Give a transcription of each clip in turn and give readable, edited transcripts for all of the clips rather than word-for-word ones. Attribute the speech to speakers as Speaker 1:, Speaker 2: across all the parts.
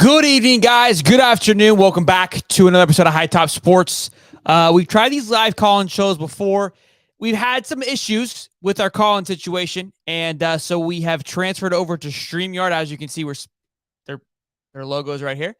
Speaker 1: Good evening, guys. Good afternoon. Welcome back to another episode of High Top Sports. We've tried these live call-in shows before. We've had some issues with our call-in situation, and so we have transferred over to StreamYard. As you can see, their logos right here.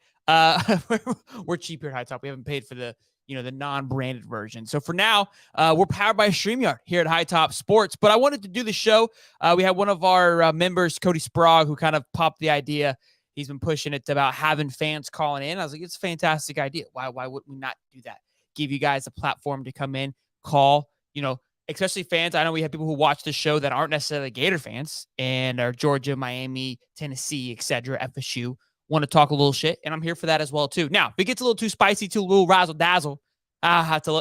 Speaker 1: We're cheap here at High Top. We haven't paid for the non-branded version. So for now, we're powered by StreamYard here at High Top Sports. But I wanted to do the show. We had one of our members, Cody Sprague, who kind of popped the idea. He's been pushing it about having fans calling in. I was like, it's a fantastic idea. Why would we not do that? Give you guys a platform to come in, call, especially fans. I know we have people who watch the show that aren't necessarily Gator fans and are Georgia, Miami, Tennessee, etc., FSU, want to talk a little shit, and I'm here for that as well, too. Now, if it gets a little too spicy, too, a little razzle-dazzle, I'll have to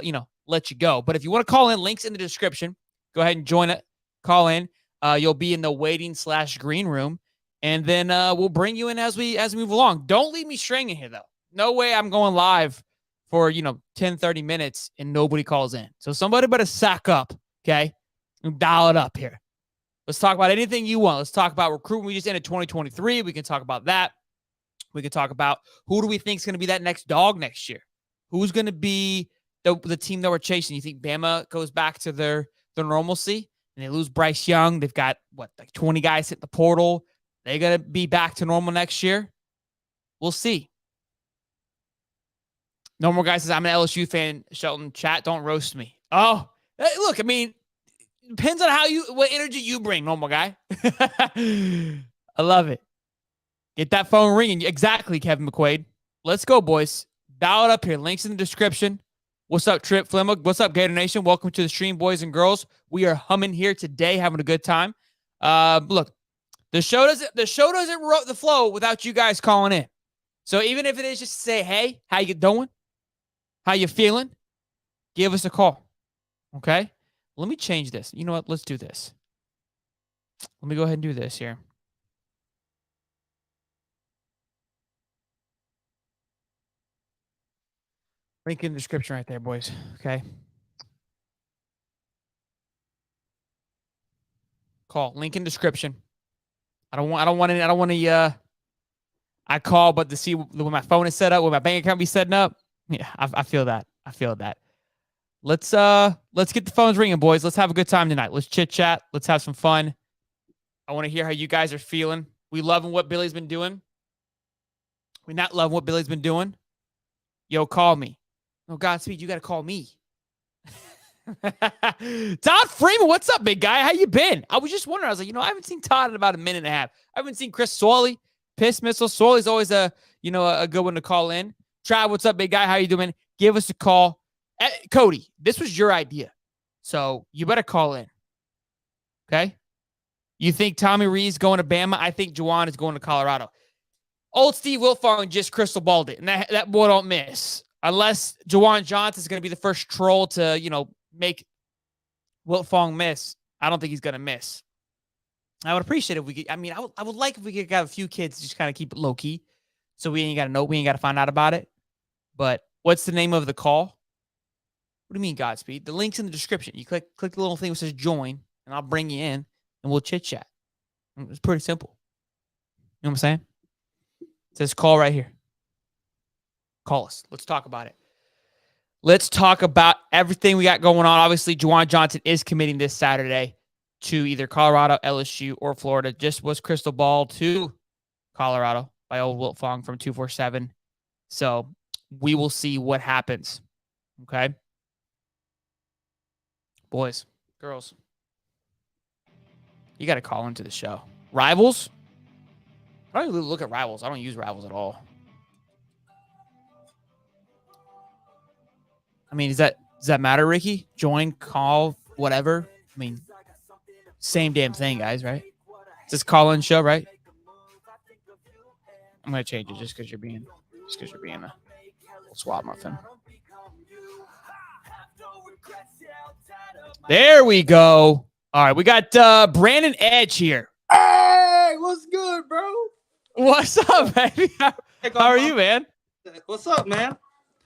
Speaker 1: let you go. But if you want to call in, links in the description. Go ahead and join it. Call in. You'll be in the waiting/green room. And then we'll bring you in as we move along. Don't leave me stringing here, though. No way I'm going live for, 10, 30 minutes and nobody calls in. So somebody better sack up, okay? And dial it up here. Let's talk about anything you want. Let's talk about recruitment. We just ended 2023. We can talk about that. We can talk about who do we think is going to be that next dog next year? Who's going to be the team that we're chasing? You think Bama goes back to their normalcy and they lose Bryce Young? They've got, 20 guys hit the portal. They're going to be back to normal next year? We'll see. Normal Guy says, I'm an LSU fan. Shelton, chat, don't roast me. Oh, look, depends on what energy you bring, Normal Guy. I love it. Get that phone ringing. Exactly, Kevin McQuaid. Let's go, boys. Dial it up here. Links in the description. What's up, Trip Flemma? What's up, Gator Nation? Welcome to the stream, boys and girls. We are humming here today, having a good time. Look. The show doesn't the flow without you guys calling in. So even if it is just to say, hey, how you doing? How you feeling? Give us a call. Okay? Let me change this. You know what? Let's do this. Let me go ahead and do this here. Link in the description right there, boys. Okay? Call. Link in description. I call, but to see when my phone is set up, when my bank account be setting up. Yeah, I feel that. Let's get the phones ringing, boys. Let's have a good time tonight. Let's chit chat. Let's have some fun. I want to hear how you guys are feeling. We loving what Billy's been doing. We not loving what Billy's been doing. Yo, call me. No, Godspeed, you got to call me. Todd Freeman, what's up, big guy? How you been? I was just wondering. I was like, I haven't seen Todd in about a minute and a half. I haven't seen Chris Swally. Piss Missile. Swally's always a good one to call in. Trav, what's up, big guy? How you doing? Give us a call. Cody, this was your idea, so you better call in. Okay? You think Tommy Reed's going to Bama? I think Juwan is going to Colorado. Old Steve Wiltfong just crystal balled it, and that boy don't miss. Unless Juwan Johnson is going to be the first troll to, make Wiltfong miss. I don't think he's going to miss. I would appreciate if we could. I would like if we could have a few kids just kind of keep it low key, so we ain't got to know. We ain't got to find out about it. But what's the name of the call? What do you mean, Godspeed? The link's in the description. You click the little thing that says join, and I'll bring you in, and we'll chit chat. It's pretty simple. You know what I'm saying? It says call right here. Call us. Let's talk about it. Let's talk about everything we got going on. Obviously, Juwan Johnson is committing this Saturday to either Colorado, LSU, or Florida. Just was crystal ball to Colorado by old Wiltfong from 247. So we will see what happens. Okay? Boys, girls, you got to call into the show. Rivals? I don't even look at Rivals. I don't use Rivals at all. Does that matter, Ricky? Join, call, whatever. Same damn thing, guys, right? It's this call-in show, right? I'm gonna change it just because you're being a swab muffin. There we go. All right, we got Brandon Edge here.
Speaker 2: Hey, what's good, bro?
Speaker 1: What's up, baby? How are you, man?
Speaker 2: What's up, man?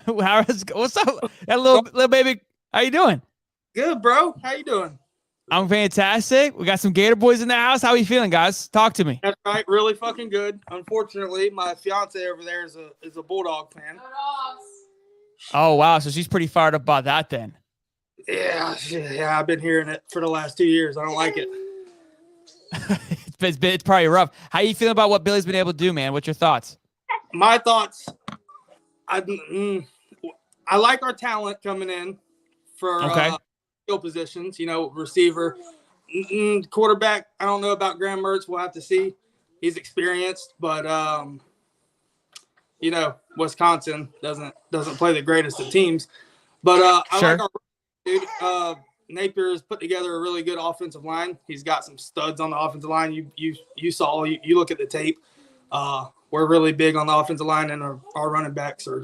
Speaker 1: What's up? That little baby, how you doing?
Speaker 2: Good, bro. How you doing?
Speaker 1: I'm fantastic. We got some Gator boys in the house. How are you feeling, guys? Talk to me.
Speaker 2: That's right. Really fucking good. Unfortunately, my fiance over there is a Bulldog fan.
Speaker 1: Oh, wow. So she's pretty fired up about that then.
Speaker 2: Yeah. I've been hearing it for the last 2 years. I don't like it.
Speaker 1: It's probably rough. How you feeling about what Billy's been able to do, man? What's your thoughts?
Speaker 2: My thoughts. I like our talent coming in for skill positions. Receiver, quarterback. I don't know about Graham Mertz. We'll have to see. He's experienced, but Wisconsin doesn't play the greatest of teams. But I like our dude. Napier has put together a really good offensive line. He's got some studs on the offensive line. You saw. You look at the tape. We're really big on the offensive line, and our running backs are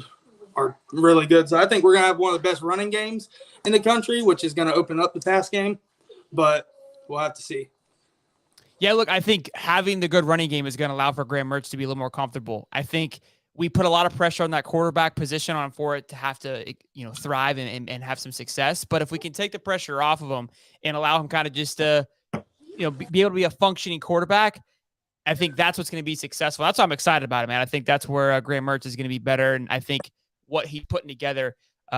Speaker 2: really good. So I think we're going to have one of the best running games in the country, which is going to open up the pass game. But we'll have to see.
Speaker 1: Yeah, look, I think having the good running game is going to allow for Graham Mertz to be a little more comfortable. I think we put a lot of pressure on that quarterback position for it to have to, thrive and have some success. But if we can take the pressure off of him and allow him kind of just to, be able to be a functioning quarterback, I think that's what's going to be successful. That's why I'm excited about it, man. I think that's where Graham Mertz is going to be better. And I think what he's putting together,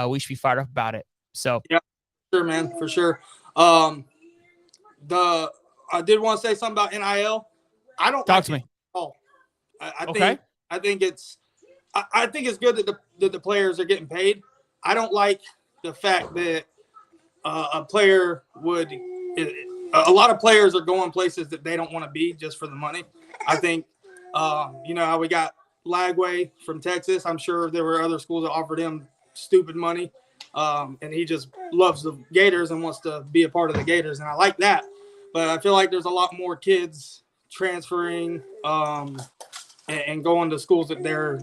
Speaker 1: we should be fired up about it. So,
Speaker 2: yeah, sure, man, for sure. I did want to say something about NIL. I don't
Speaker 1: talk to me.
Speaker 2: I think it's good that the players are getting paid. I don't like the fact that a player would. A lot of players are going places that they don't want to be just for the money. I think, how we got Lagway from Texas. I'm sure there were other schools that offered him stupid money, and he just loves the Gators and wants to be a part of the Gators, and I like that. But I feel like there's a lot more kids transferring and going to schools that they're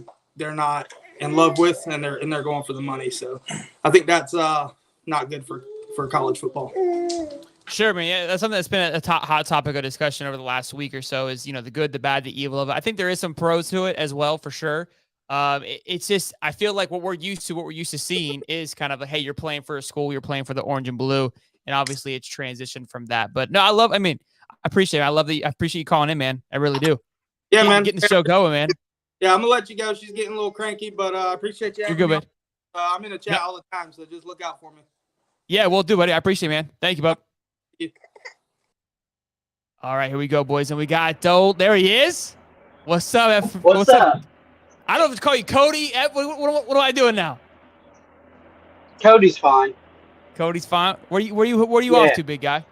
Speaker 2: not in love with, and they're going for the money. So I think that's not good for college football.
Speaker 1: Sure, man. Yeah, that's something that's been a hot topic of discussion over the last week or so is, the good, the bad, the evil of it. I think there is some pros to it as well, for sure. It's just, I feel like what we're used to seeing is kind of like, hey, you're playing for a school, you're playing for the orange and blue. And obviously it's transitioned from that. But no, I appreciate it. I appreciate you calling in, man. I really do.
Speaker 2: Yeah, man.
Speaker 1: Getting the show going, man.
Speaker 2: Yeah, I'm going to let you go. She's getting a little cranky, but I appreciate you.
Speaker 1: You're good, man.
Speaker 2: I'm in the chat all the time, so just look out for me.
Speaker 1: Yeah, we'll do, buddy. I appreciate it, man. Thank you, bub. All right, here we go, boys. And we got Dole. There he is. What's up, F?
Speaker 3: What's up?
Speaker 1: I don't know if to call you Cody. What am I doing now?
Speaker 3: Cody's fine.
Speaker 1: Cody's fine. Where you off to, big guy?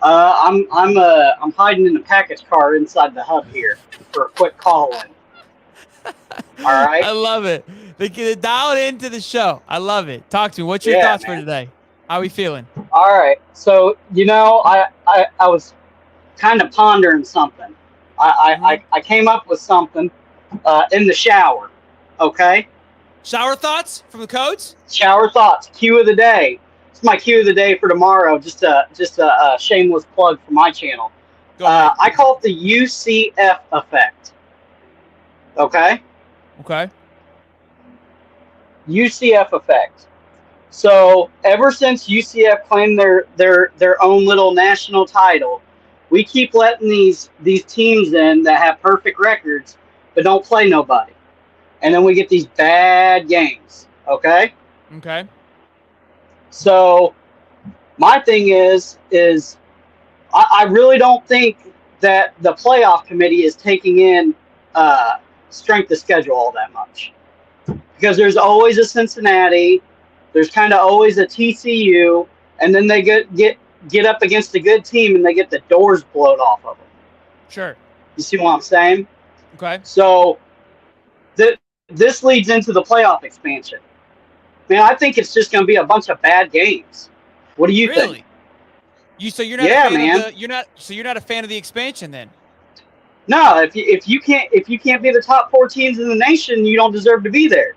Speaker 3: I'm hiding in the package car inside the hub here for a quick call in. All right.
Speaker 1: I love it. They dial it into the show. I love it. Talk to me. What's your thoughts for today? How are we feeling?
Speaker 3: All right. So, I was kind of pondering something. I came up with something in the shower. Okay.
Speaker 1: Shower thoughts from the codes?
Speaker 3: Shower thoughts. Cue of the day. It's my cue of the day for tomorrow. Just a shameless plug for my channel. I call it the UCF effect. Okay.
Speaker 1: Okay.
Speaker 3: UCF effect. So ever since UCF claimed their own little national title, we keep letting these teams in that have perfect records but don't play nobody. And then we get these bad games. Okay?
Speaker 1: Okay.
Speaker 3: So my thing is I really don't think that the playoff committee is taking in strength of schedule all that much. Because there's always a Cincinnati, there's kind of always a TCU, and then they get up against a good team and they get the doors blown off of them.
Speaker 1: Sure.
Speaker 3: You see what I'm saying?
Speaker 1: Okay. So
Speaker 3: this leads into the playoff expansion. Man, I think it's just going to be a bunch of bad games. What do you think?
Speaker 1: So you're not a fan you're not a fan of the expansion then?
Speaker 3: No, if you can't be the top 4 teams in the nation, you don't deserve to be there.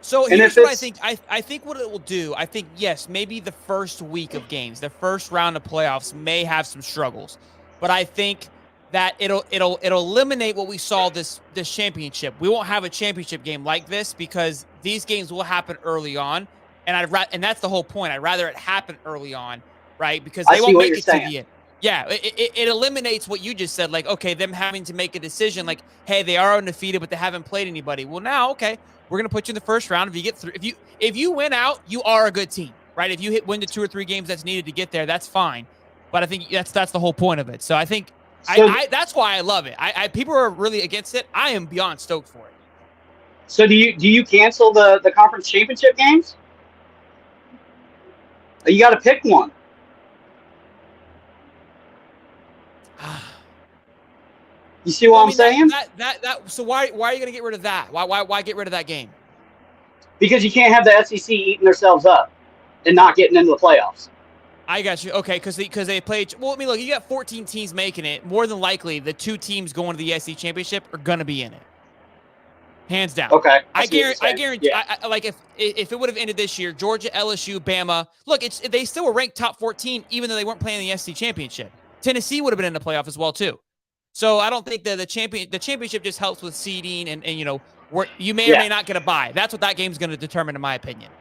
Speaker 1: So here's what I think. I think what it will do, I think, yes, maybe the first week of games, the first round of playoffs may have some struggles. But I think that it'll eliminate what we saw this championship. We won't have a championship game like this because these games will happen early on. And that's the whole point. I'd rather it happen early on right? Because
Speaker 3: I
Speaker 1: they
Speaker 3: see
Speaker 1: won't
Speaker 3: what
Speaker 1: make
Speaker 3: you're
Speaker 1: it to
Speaker 3: saying.
Speaker 1: the end. Yeah, it eliminates what you just said. Like, okay, them having to make a decision. Like, hey, they are undefeated, but they haven't played anybody. Well, now, okay, we're gonna put you in the first round. If you get through, if you win out, you are a good team, right? If you win the 2 or 3 games that's needed to get there, that's fine. But I think that's the whole point of it. So I think
Speaker 3: So,
Speaker 1: that's why I love it. People are really against it. I am beyond stoked for it.
Speaker 3: so do you cancel the conference championship games? You got to pick one. You see what
Speaker 1: Well, I
Speaker 3: I'm
Speaker 1: mean
Speaker 3: saying?
Speaker 1: that. So why are you going to get rid of that? Why get rid of that game?
Speaker 3: Because you can't have the SEC eating themselves up and not getting into the playoffs.
Speaker 1: I got you. Okay, because they played. Well, I mean, look, you got 14 teams making it. More than likely, the 2 teams going to the SEC championship are going to be in it, hands down.
Speaker 3: Okay,
Speaker 1: I
Speaker 3: see what you're saying.
Speaker 1: guarantee.
Speaker 3: Yeah.
Speaker 1: Like if it would have ended this year, Georgia, LSU, Bama. Look, they still were ranked top 14, even though they weren't playing the SEC championship. Tennessee would have been in the playoff as well too. So I don't think that the championship just helps with seeding and where you may or may not get a bye. That's what that game's going to determine, in my opinion.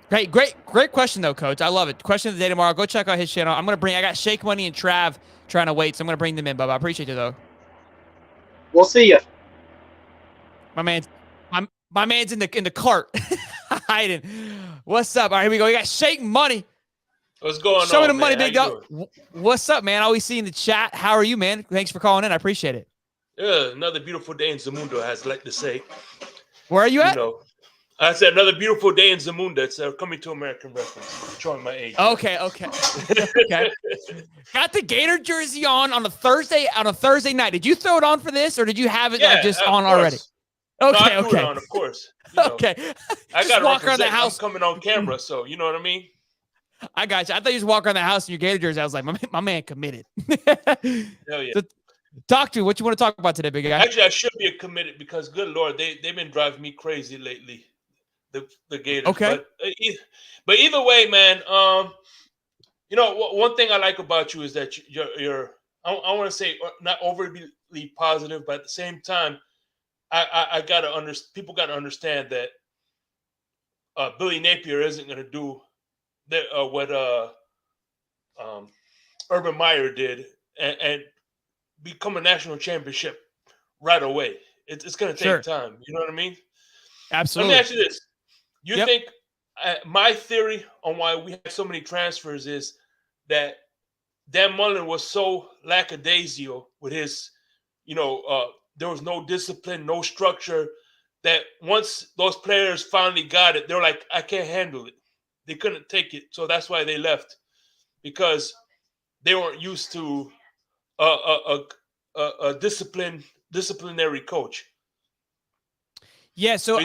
Speaker 1: Great question though, Coach. I love it. Question of the day tomorrow. Go check out his channel. I got Shake Money and Trav trying to wait, so I'm gonna bring them in, Bubba. I appreciate you though.
Speaker 3: We'll see you.
Speaker 1: My man's in the cart hiding. What's up? All right, here we go. We got Shake Money.
Speaker 4: What's going on?
Speaker 1: Show me the money,
Speaker 4: man?
Speaker 1: big dog. What's up, man? Always see in the chat. How are you, man? Thanks for calling in. I appreciate it.
Speaker 4: Yeah, another beautiful day in Zamunda, as I like to say.
Speaker 1: Where are you at?
Speaker 4: I said another beautiful day in Zamunda. It's Coming to American reference. Showing my age.
Speaker 1: Okay. Okay. Got the Gator jersey on a Thursday night. Did you throw it on for this, or did you have it just on already? Okay.
Speaker 4: No, I threw it on, of course.
Speaker 1: Okay.
Speaker 4: I got to
Speaker 1: walk around the house.
Speaker 4: I'm coming on camera, so you know what I mean.
Speaker 1: I got you. I thought you just walk around the house in your Gator jersey. I was like, my man committed.
Speaker 4: Hell yeah.
Speaker 1: So, talk to me. What you want to talk about today, big guy?
Speaker 4: Actually, I should be committed because, good Lord, they've been driving me crazy lately. The Gators.
Speaker 1: Okay.
Speaker 4: But either way, man. One thing I like about you is that you're I want to say not overly positive, but at the same time, I gotta people gotta understand that Billy Napier isn't gonna do what Urban Meyer did and become a national championship right away. It's gonna take time. You know what I mean?
Speaker 1: Absolutely.
Speaker 4: Let me ask you this. You think my theory on why we have so many transfers is that Dan Mullen was so lackadaisical with his, there was no discipline, no structure, that once those players finally got it, they're like, I can't handle it. They couldn't take it. So that's why they left, because they weren't used to a disciplinary coach.
Speaker 1: Yeah, so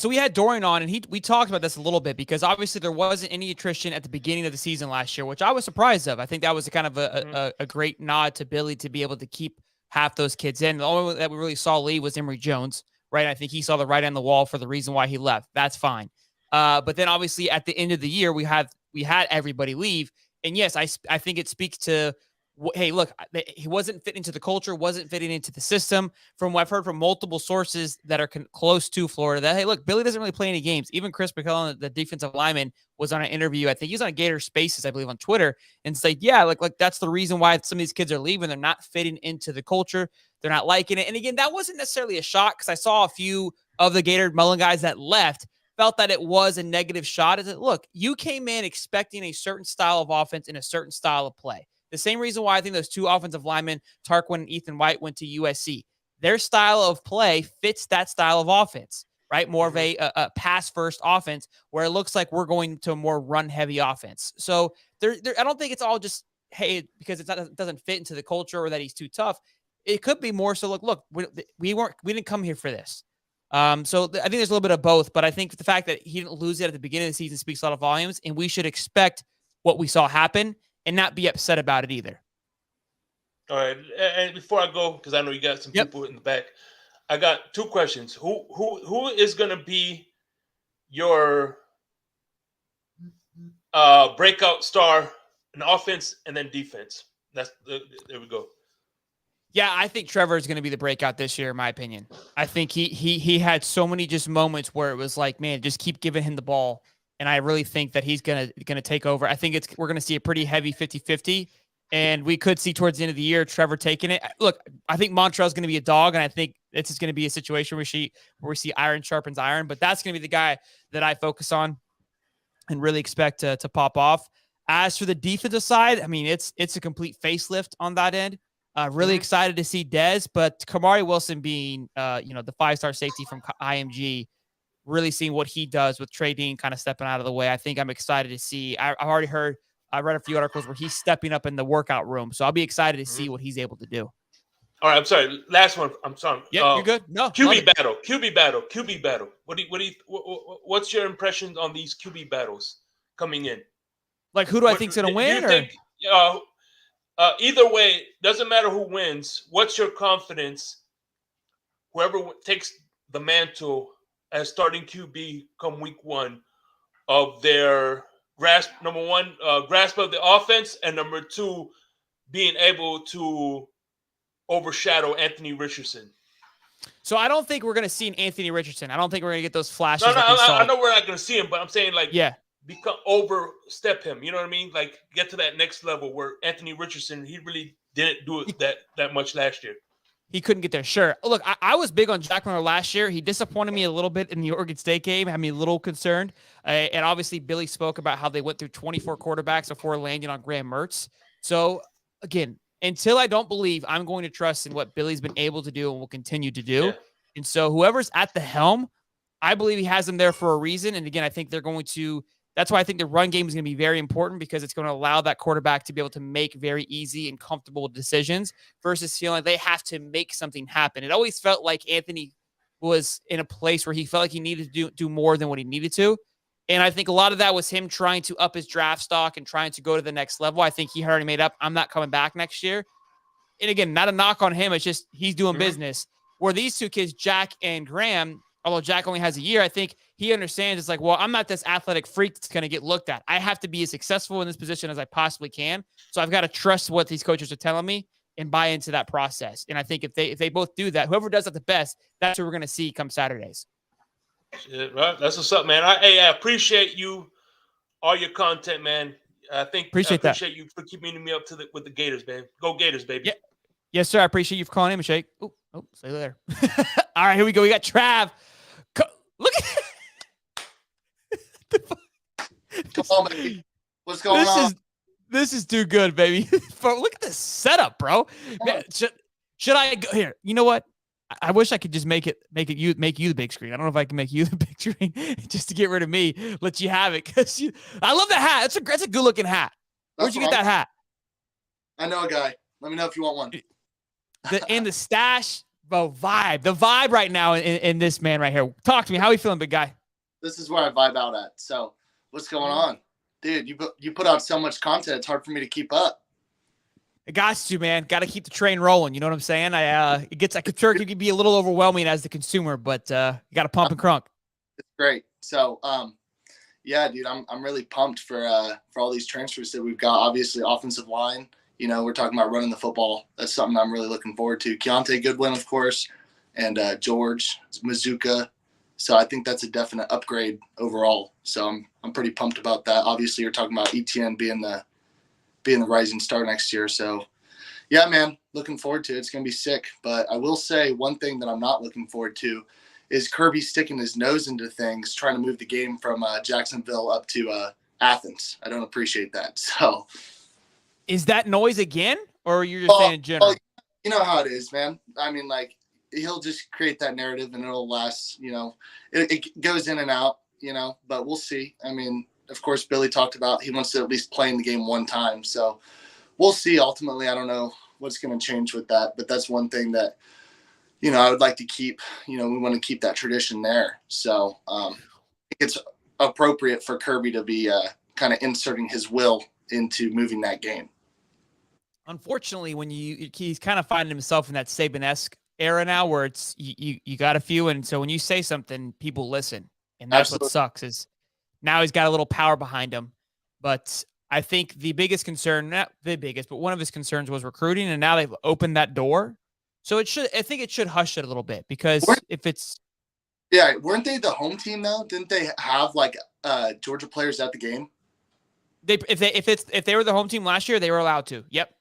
Speaker 1: we had Dorian on, and we talked about this a little bit because obviously there wasn't any attrition at the beginning of the season last year, which I was surprised of. I think that was kind of a great nod to Billy to be able to keep half those kids in. The only one that we really saw leave was Emory Jones, right? I think he saw the writing on the wall for the reason why he left. That's fine. But then obviously at the end of the year, we had everybody leave, and yes, I think it speaks to. Hey, look, he wasn't fitting into the culture, wasn't fitting into the system. From what I've heard from multiple sources that are close to Florida, that, hey, look, Billy doesn't really play any games. Even Chris McClellan, the defensive lineman, was on an interview. I think he's on Gator Spaces, I believe, on Twitter, and said, yeah, like that's the reason why some of these kids are leaving. They're not fitting into the culture. They're not liking it. And again, that wasn't necessarily a shock because I saw a few of the Gator Mullen guys that left felt that it was a negative shot. Is that, look, you came in expecting a certain style of offense and a certain style of play. The same reason why I think those 2 offensive linemen, Tarquin and Ethan White, went to USC. Their style of play fits that style of offense, right? More of a pass-first offense where it looks like we're going to a more run-heavy offense. So I don't think it's all just, hey, because it doesn't fit into the culture or that he's too tough. It could be more so, look, we didn't come here for this. So I think there's a little bit of both, but I think the fact that he didn't lose it at the beginning of the season speaks a lot of volumes, and we should expect what we saw happen and not be upset about it either.
Speaker 4: All right. And before I go, because I know you got some people in the back, I got 2 questions. Who is going to be your breakout star in offense and then defense? There we go.
Speaker 1: Yeah, I think Trevor is going to be the breakout this year, in my opinion. I think he had so many just moments where it was like, man, just keep giving him the ball. and I really think that he's gonna take over. I think we're gonna see a pretty heavy 50-50, and we could see towards the end of the year Trevor taking it. Look, I think Montrell's gonna be a dog, and I think it's just gonna be a situation where we see iron sharpens iron. But that's gonna be the guy that I focus on and really expect to pop off. As for the defensive side, I mean, it's a complete facelift on that end. Really excited to see Dez, but Kamari Wilson being, the 5-star safety from IMG, really seeing what he does with Trey Dean kind of stepping out of the way. I think I'm excited to see. I read a few articles where he's stepping up in the workout room, so I'll be excited to see what he's able to do.
Speaker 4: All right, I'm sorry. Last one. I'm sorry.
Speaker 1: Yeah, you're good. No,
Speaker 4: QB battle. What's your impressions on these QB battles coming in?
Speaker 1: Like, who do I think's going to win?
Speaker 4: Do you think, either way, doesn't matter who wins. What's your confidence? Whoever takes the mantle as starting QB come week 1 of their grasp, number 1, grasp of the offense, and number 2, being able to overshadow Anthony Richardson.
Speaker 1: So I don't think we're going to see an Anthony Richardson. I don't think we're going to get those flashes.
Speaker 4: No, I know we're not going to see him, but I'm saying overstep him. You know what I mean? Like get to that next level where Anthony Richardson, he really didn't do it that much last year.
Speaker 1: He couldn't get there. Sure. Look, I was big on Jack Miller last year. He disappointed me a little bit in the Oregon State game. Had me a little concerned. And obviously Billy spoke about how they went through 24 quarterbacks before landing on Graham Mertz. So again, until I don't believe, I'm going to trust in what Billy's been able to do and will continue to do. Yeah. And so whoever's at the helm, I believe he has them there for a reason. And again, I think that's why I think the run game is going to be very important, because it's going to allow that quarterback to be able to make very easy and comfortable decisions versus feeling like they have to make something happen. It always felt like Anthony was in a place where he felt like he needed to do more than what he needed to. And I think a lot of that was him trying to up his draft stock and trying to go to the next level. I think he had already made up, I'm not coming back next year. And again, not a knock on him. It's just he's doing business. Where these two kids, Jack and Graham, although Jack only has a year, I think he understands it's like, well, I'm not this athletic freak that's going to get looked at. I have to be as successful in this position as I possibly can. So I've got to trust what these coaches are telling me and buy into that process. And I think if they both do that, whoever does that the best, that's what we're going to see come Saturdays.
Speaker 4: Yeah, right. That's what's up, man. I appreciate you, all your content, man. I appreciate you for keeping me up with the Gators, man. Go Gators, baby.
Speaker 1: Yeah. Yes, sir. I appreciate you for calling in, Shake. Oh, stay there. All right, here we go. We got Trav. Look at
Speaker 5: Come on, baby. What's going on?
Speaker 1: This is too good, baby. Look at this setup, bro. Man, should I go here? You know what? I wish I could just make you the big screen. I don't know if I can make you the big screen just to get rid of me. Let you have it, because I love that hat. That's a good looking hat. Where'd you get that hat?
Speaker 5: I know a guy. Let me know if you want one.
Speaker 1: The stash, bro, the vibe right now in this man right here. Talk to me. How are you feeling, big guy?
Speaker 5: This is where I vibe out at. So what's going on? Dude, you put out so much content, it's hard for me to keep up.
Speaker 1: It got to, man. Got to keep the train rolling. You know what I'm saying? It can be a little overwhelming as the consumer, but you got to pump and crunk.
Speaker 5: It's great. So, yeah, dude, I'm really pumped for all these transfers that we've got. Obviously, offensive line. You know, we're talking about running the football. That's something I'm really looking forward to. Keontae Goodwin, of course, and George Mazuka. So I think that's a definite upgrade overall. So I'm pretty pumped about that. Obviously, you're talking about ETN being the rising star next year. So, yeah, man, looking forward to it. It's going to be sick. But I will say one thing that I'm not looking forward to is Kirby sticking his nose into things, trying to move the game from Jacksonville up to Athens. I don't appreciate that. So,
Speaker 1: is that noise again, or you're just saying in general?
Speaker 5: You know how it is, man. I mean, like, he'll just create that narrative and it'll last, you know, it goes in and out, you know, but we'll see. I mean, of course, Billy talked about he wants to at least play in the game one time. So we'll see. Ultimately, I don't know what's going to change with that, but that's one thing that, you know, I would like to keep. You know, we want to keep that tradition there. So it's appropriate for Kirby to be kind of inserting his will into moving that game.
Speaker 1: Unfortunately, when he's kind of finding himself in that Saban-esque era now, where it's you got a few, and so when you say something, people listen, and that's Absolutely. What sucks is now he's got a little power behind him. But I think the biggest concern, not the biggest, but one of his concerns was recruiting, and now they've opened that door. So I think it should hush it a little bit, because if it's
Speaker 5: weren't they the home team though? Didn't they have like Georgia players at the game?
Speaker 1: If they were the home team last year, they were allowed to. Yep.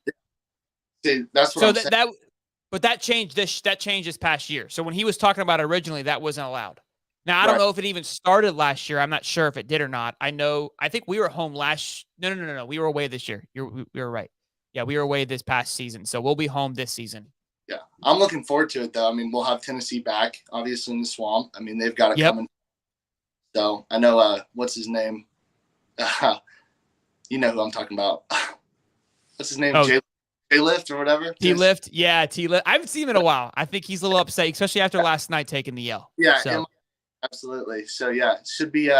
Speaker 5: See, that's what I'm saying.
Speaker 1: But that changed this past year. So when he was talking about it originally, that wasn't allowed. Now I don't know if it even started last year. I'm not sure if it did or not. I think we were home last. No. We were away this year. We were right. Yeah, we were away this past season. So we'll be home this season.
Speaker 5: Yeah, I'm looking forward to it though. I mean, we'll have Tennessee back, obviously in the Swamp. I mean, they've got it coming. So I know what's his name. You know who I'm talking about. What's his name? T-Lift or whatever?
Speaker 1: T-Lift. Yeah, T-Lift. I haven't seen him in a while. I think he's a little upset, especially after last night taking the L.
Speaker 5: Yeah, so. Absolutely. So, yeah, should be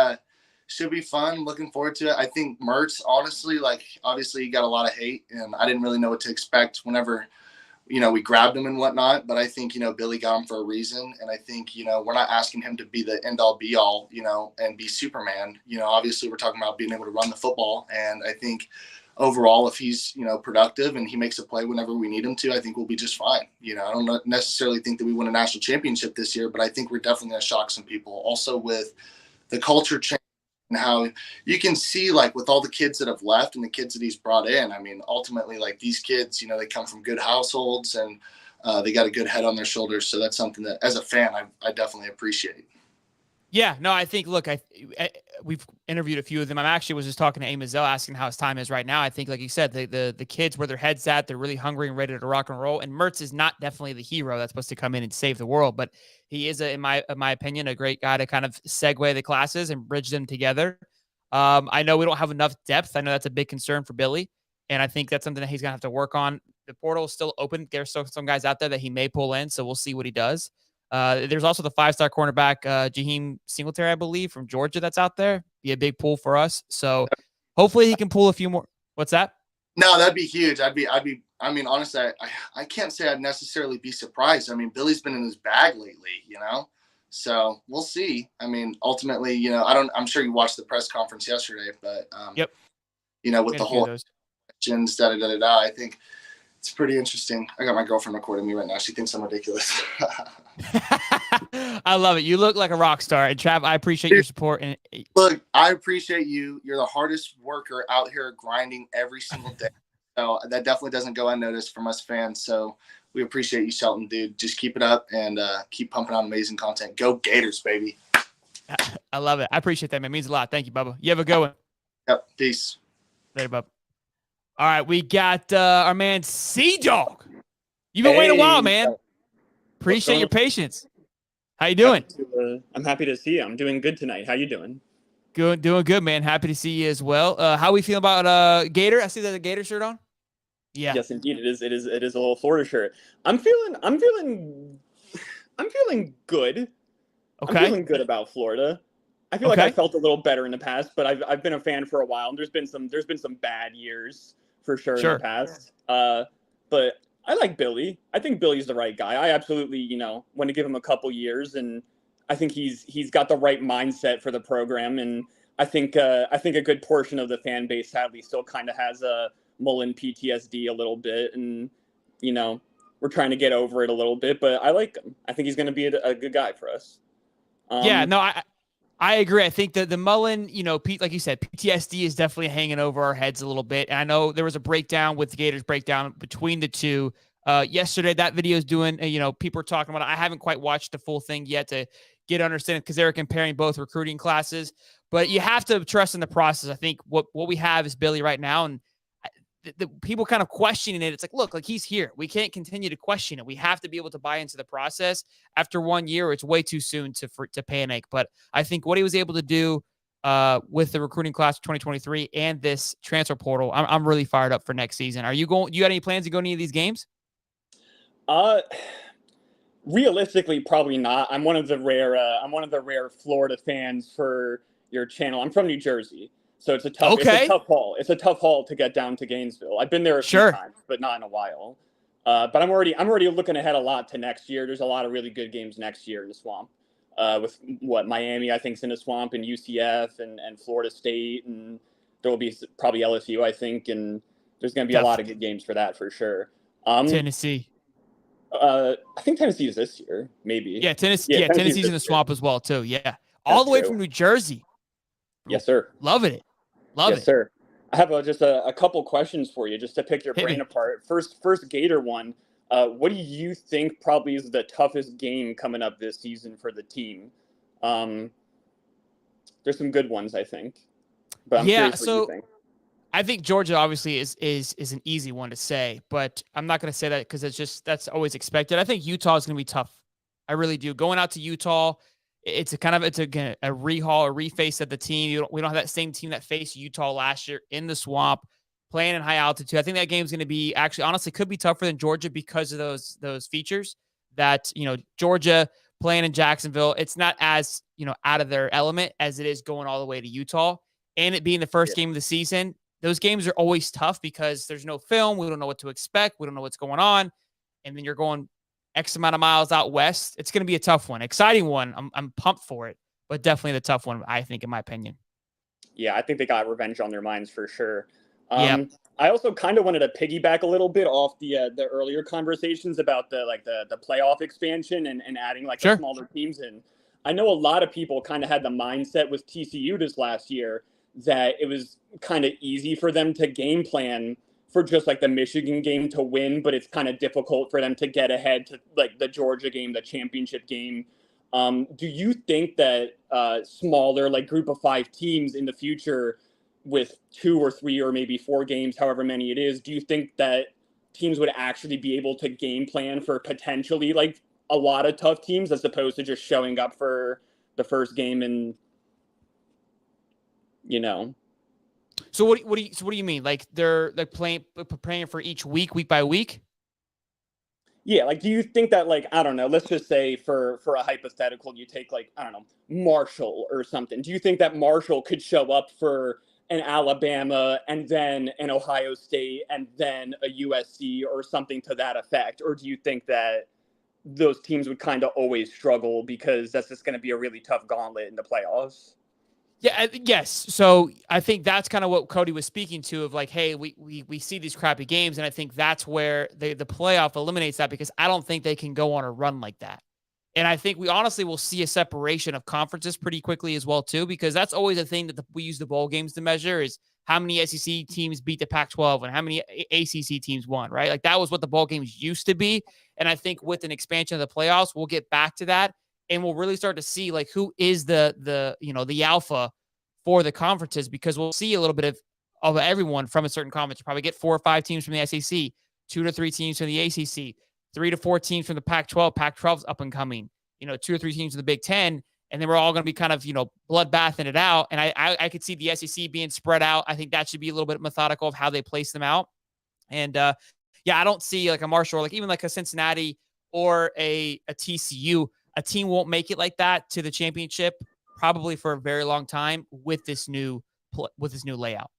Speaker 5: fun. Looking forward to it. I think Mertz, honestly, obviously he got a lot of hate, and I didn't really know what to expect whenever, we grabbed him and whatnot. But I think, Billy got him for a reason. And I think, we're not asking him to be the end-all, be-all, and be Superman. Obviously we're talking about being able to run the football. And I think overall, if he's, productive and he makes a play whenever we need him to, I think we'll be just fine. I don't necessarily think that we win a national championship this year, but I think we're definitely going to shock some people. Also with the culture change and how you can see, with all the kids that have left and the kids that he's brought in, I mean, ultimately, these kids, they come from good households and they got a good head on their shoulders. So that's something that as a fan, I definitely appreciate.
Speaker 1: Yeah, no, I think, look, we've interviewed a few of them. I actually was just talking to Amazel, asking how his time is right now. I think, like you said, the kids, where their head's at, they're really hungry and ready to rock and roll. And Mertz is not definitely the hero that's supposed to come in and save the world, but he is, in my opinion, a great guy to kind of segue the classes and bridge them together. I know we don't have enough depth. I know that's a big concern for Billy, and I think that's something that he's going to have to work on. The portal is still open. There's still some guys out there that he may pull in, so we'll see what he does. There's also the 5-star cornerback, Jaheim Singletary, I believe, from Georgia that's out there. Be a big pull for us. So hopefully he can pull a few more. What's that?
Speaker 5: No, that'd be huge. I mean, honestly, I can't say I'd necessarily be surprised. I mean, Billy's been in his bag lately, so we'll see. I mean, ultimately, I'm sure you watched the press conference yesterday, but,
Speaker 1: yep.
Speaker 5: With the whole questions, I think it's pretty interesting. I got my girlfriend recording me right now. She thinks I'm ridiculous.
Speaker 1: I love it. You look like a rock star. And Trav, I appreciate your support. And
Speaker 5: look, I appreciate you. You're the hardest worker out here grinding every single day. So that definitely doesn't go unnoticed from us fans. So we appreciate you, Shelton, dude. Just keep it up and keep pumping out amazing content. Go Gators, baby.
Speaker 1: I love it. I appreciate that, man. It means a lot. Thank you, Bubba. You have a good one.
Speaker 5: Yep. Peace.
Speaker 1: Later, Bubba. All right, we got our man C-Dog. You've been waiting a while, man. Appreciate your patience. How you doing?
Speaker 6: I'm happy to see you. I'm doing good tonight. How you doing?
Speaker 1: Good, doing good, man. Happy to see you as well. How we feel about Gator? I see there's a Gator shirt on. Yeah.
Speaker 6: Yes, indeed. It is a little Florida shirt. I'm feeling good.
Speaker 1: Okay.
Speaker 6: I'm feeling good about Florida. I feel like I felt a little better in the past, but I've been a fan for a while, and there's been some bad years for sure in the past. But I like Billy. I think Billy's the right guy. I absolutely, want to give him a couple years, and I think he's got the right mindset for the program. And I think a good portion of the fan base sadly still kind of has a Mullen PTSD a little bit, and we're trying to get over it a little bit. But I like him. I think he's going to be a good guy for us.
Speaker 1: I agree. I think that the Mullen, Pete, like you said, PTSD is definitely hanging over our heads a little bit. And I know there was a breakdown with the Gators breakdown between the two yesterday. That video is doing, people are talking about it. I haven't quite watched the full thing yet to get understanding because they were comparing both recruiting classes. But you have to trust in the process. I think what we have is Billy right now, and the people kind of questioning it. It's like, look, he's here. We can't continue to question it. We have to be able to buy into the process. After 1 year, it's way too soon to panic. But I think what he was able to do with the recruiting class of 2023 and this transfer portal, I'm really fired up for next season. You got any plans to go to any of these games?
Speaker 6: Realistically, probably not. I'm one of the rare Florida fans for your channel. I'm from New Jersey. So it's a tough haul. It's a tough haul to get down to Gainesville. I've been there a few times, but not in a while. But I'm already looking ahead a lot to next year. There's a lot of really good games next year in the Swamp. With Miami, I think, is in the Swamp, and UCF and Florida State, and there will be probably LSU, I think, and there's going to be a lot of good games for that for sure.
Speaker 1: Tennessee.
Speaker 6: I think Tennessee is this year, maybe.
Speaker 1: Yeah, Tennessee. Yeah, Tennessee's in the Swamp as well too. Yeah, all the way from New Jersey.
Speaker 6: Yes, sir.
Speaker 1: Loving it.
Speaker 6: Yes, sir. I have just a couple questions for you, just to pick your brain apart. First Gator one. What do you think probably is the toughest game coming up this season for the team? There's some good ones, I think. But I'm curious what you think.
Speaker 1: I think Georgia obviously is an easy one to say, but I'm not going to say that because that's always expected. I think Utah is going to be tough. I really do. Going out to Utah, it's a rehaul, a reface of the team. We don't have that same team that faced Utah last year in the swamp, playing in high altitude. I think that game's going to be honestly could be tougher than Georgia because of those features that, Georgia playing in Jacksonville, it's not as, out of their element as it is going all the way to Utah. And it being the first game of the season, those games are always tough because there's no film. We don't know what to expect. We don't know what's going on. And then you're going X amount of miles out west. It's going to be a tough one. Exciting one. I'm pumped for it, but definitely the tough one, I think, in my opinion.
Speaker 6: Yeah, I think they got revenge on their minds for sure. I also kind of wanted to piggyback a little bit off the earlier conversations about the playoff expansion and adding the smaller teams in. I know a lot of people kind of had the mindset with TCU this last year that it was kind of easy for them to game plan for just the Michigan game to win, but it's kind of difficult for them to get ahead to the Georgia game, the championship game. Do you think that smaller group of 5 teams in the future with 2 or 3 or maybe 4 games, however many it is, do you think that teams would actually be able to game plan for potentially a lot of tough teams as opposed to just showing up for the first game and
Speaker 1: So what do you mean? They're preparing for each week by week?
Speaker 6: Yeah, do you think that I don't know, let's just say for a hypothetical, you take I don't know, Marshall or something. Do you think that Marshall could show up for an Alabama and then an Ohio State and then a USC or something to that effect? Or do you think that those teams would kind of always struggle because that's just going to be a really tough gauntlet in the playoffs?
Speaker 1: Yeah. Yes. So I think that's kind of what Cody was speaking to of hey, we see these crappy games. And I think that's where the playoff eliminates that because I don't think they can go on a run like that. And I think we honestly will see a separation of conferences pretty quickly as well, too, because that's always a thing that we use the bowl games to measure is how many SEC teams beat the Pac-12 and how many ACC teams won, right? That was what the bowl games used to be. And I think with an expansion of the playoffs, we'll get back to that. And we'll really start to see who is the alpha for the conferences because we'll see a little bit of everyone from a certain conference. You'll probably get 4 or 5 teams from the SEC, 2 to 3 teams from the ACC, 3 to 4 teams from the Pac-12. Pac-12's up and coming, 2 or 3 teams from the Big Ten. And then we're all going to be kind of, bloodbathing it out. And I could see the SEC being spread out. I think that should be a little bit methodical of how they place them out. And I don't see a Marshall or even a Cincinnati or a TCU. A team won't make it like that to the championship probably for a very long time with this new layout.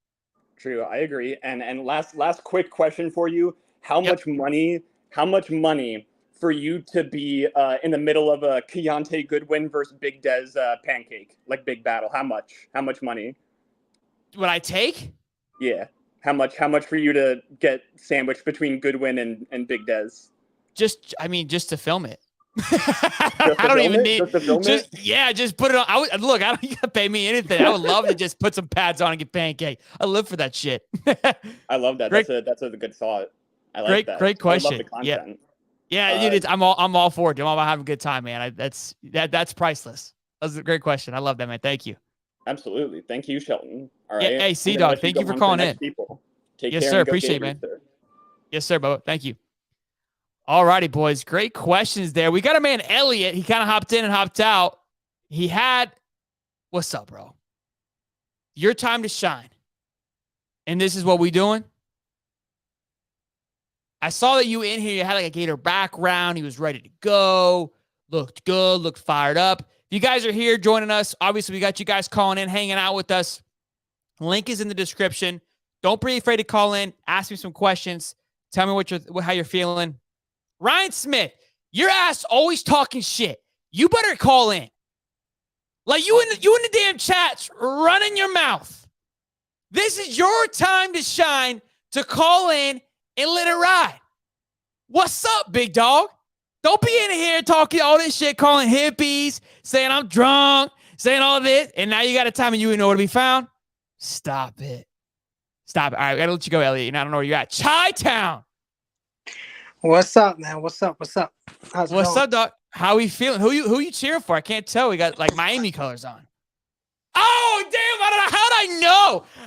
Speaker 6: True, I agree. And last quick question for you: How much money for you to be in the middle of a Keontae Goodwin versus Big Dez pancake, big battle? How much money
Speaker 1: would I take?
Speaker 6: Yeah, how much for you to get sandwiched between Goodwin and Big Dez?
Speaker 1: Just to film it. I don't even need just put it on. I don't you gotta pay me anything. I would love to just put some pads on and get pancake. I live for that shit.
Speaker 6: I love that. That's a good thought. I like that.
Speaker 1: Great question.
Speaker 6: I love the content.
Speaker 1: Yeah, I'm all for it. I'm all about having a good time, man. That's priceless. That was a great question. I love that, man. Thank you.
Speaker 6: Absolutely. Thank you, Shelton. All right.
Speaker 1: Hey, C-Dog, thank you for calling in.
Speaker 6: Take
Speaker 1: yes,
Speaker 6: care
Speaker 1: sir. Appreciate it, man.
Speaker 6: Sir.
Speaker 1: Yes, sir, Bubba. Thank you. All righty, boys. Great questions there. We got a man, Elliot. He kind of hopped in and hopped out. What's up, bro? Your time to shine. And this is what we doing? I saw that you in here. You had a Gator background. He was ready to go. Looked good. Looked fired up. If you guys are here joining us, obviously we got you guys calling in, hanging out with us. Link is in the description. Don't be afraid to call in. Ask me some questions. Tell me how you're feeling. Ryan Smith, your ass always talking shit. You better call in. You in the damn chats running your mouth. This is your time to shine to call in and let it ride. What's up, big dog? Don't be in here talking all this shit, calling hippies, saying I'm drunk, saying all this, and now you got a time and you know where to be found. Stop it. Stop it. All right, I gotta let you go, Elliot. I don't know where you're at. Chi-Town.
Speaker 7: What's up, man? What's up? How's it
Speaker 1: What's
Speaker 7: going?
Speaker 1: up, Doc? How we feeling? Who you cheering for? I can't tell. We got like Miami colors on. Oh, damn.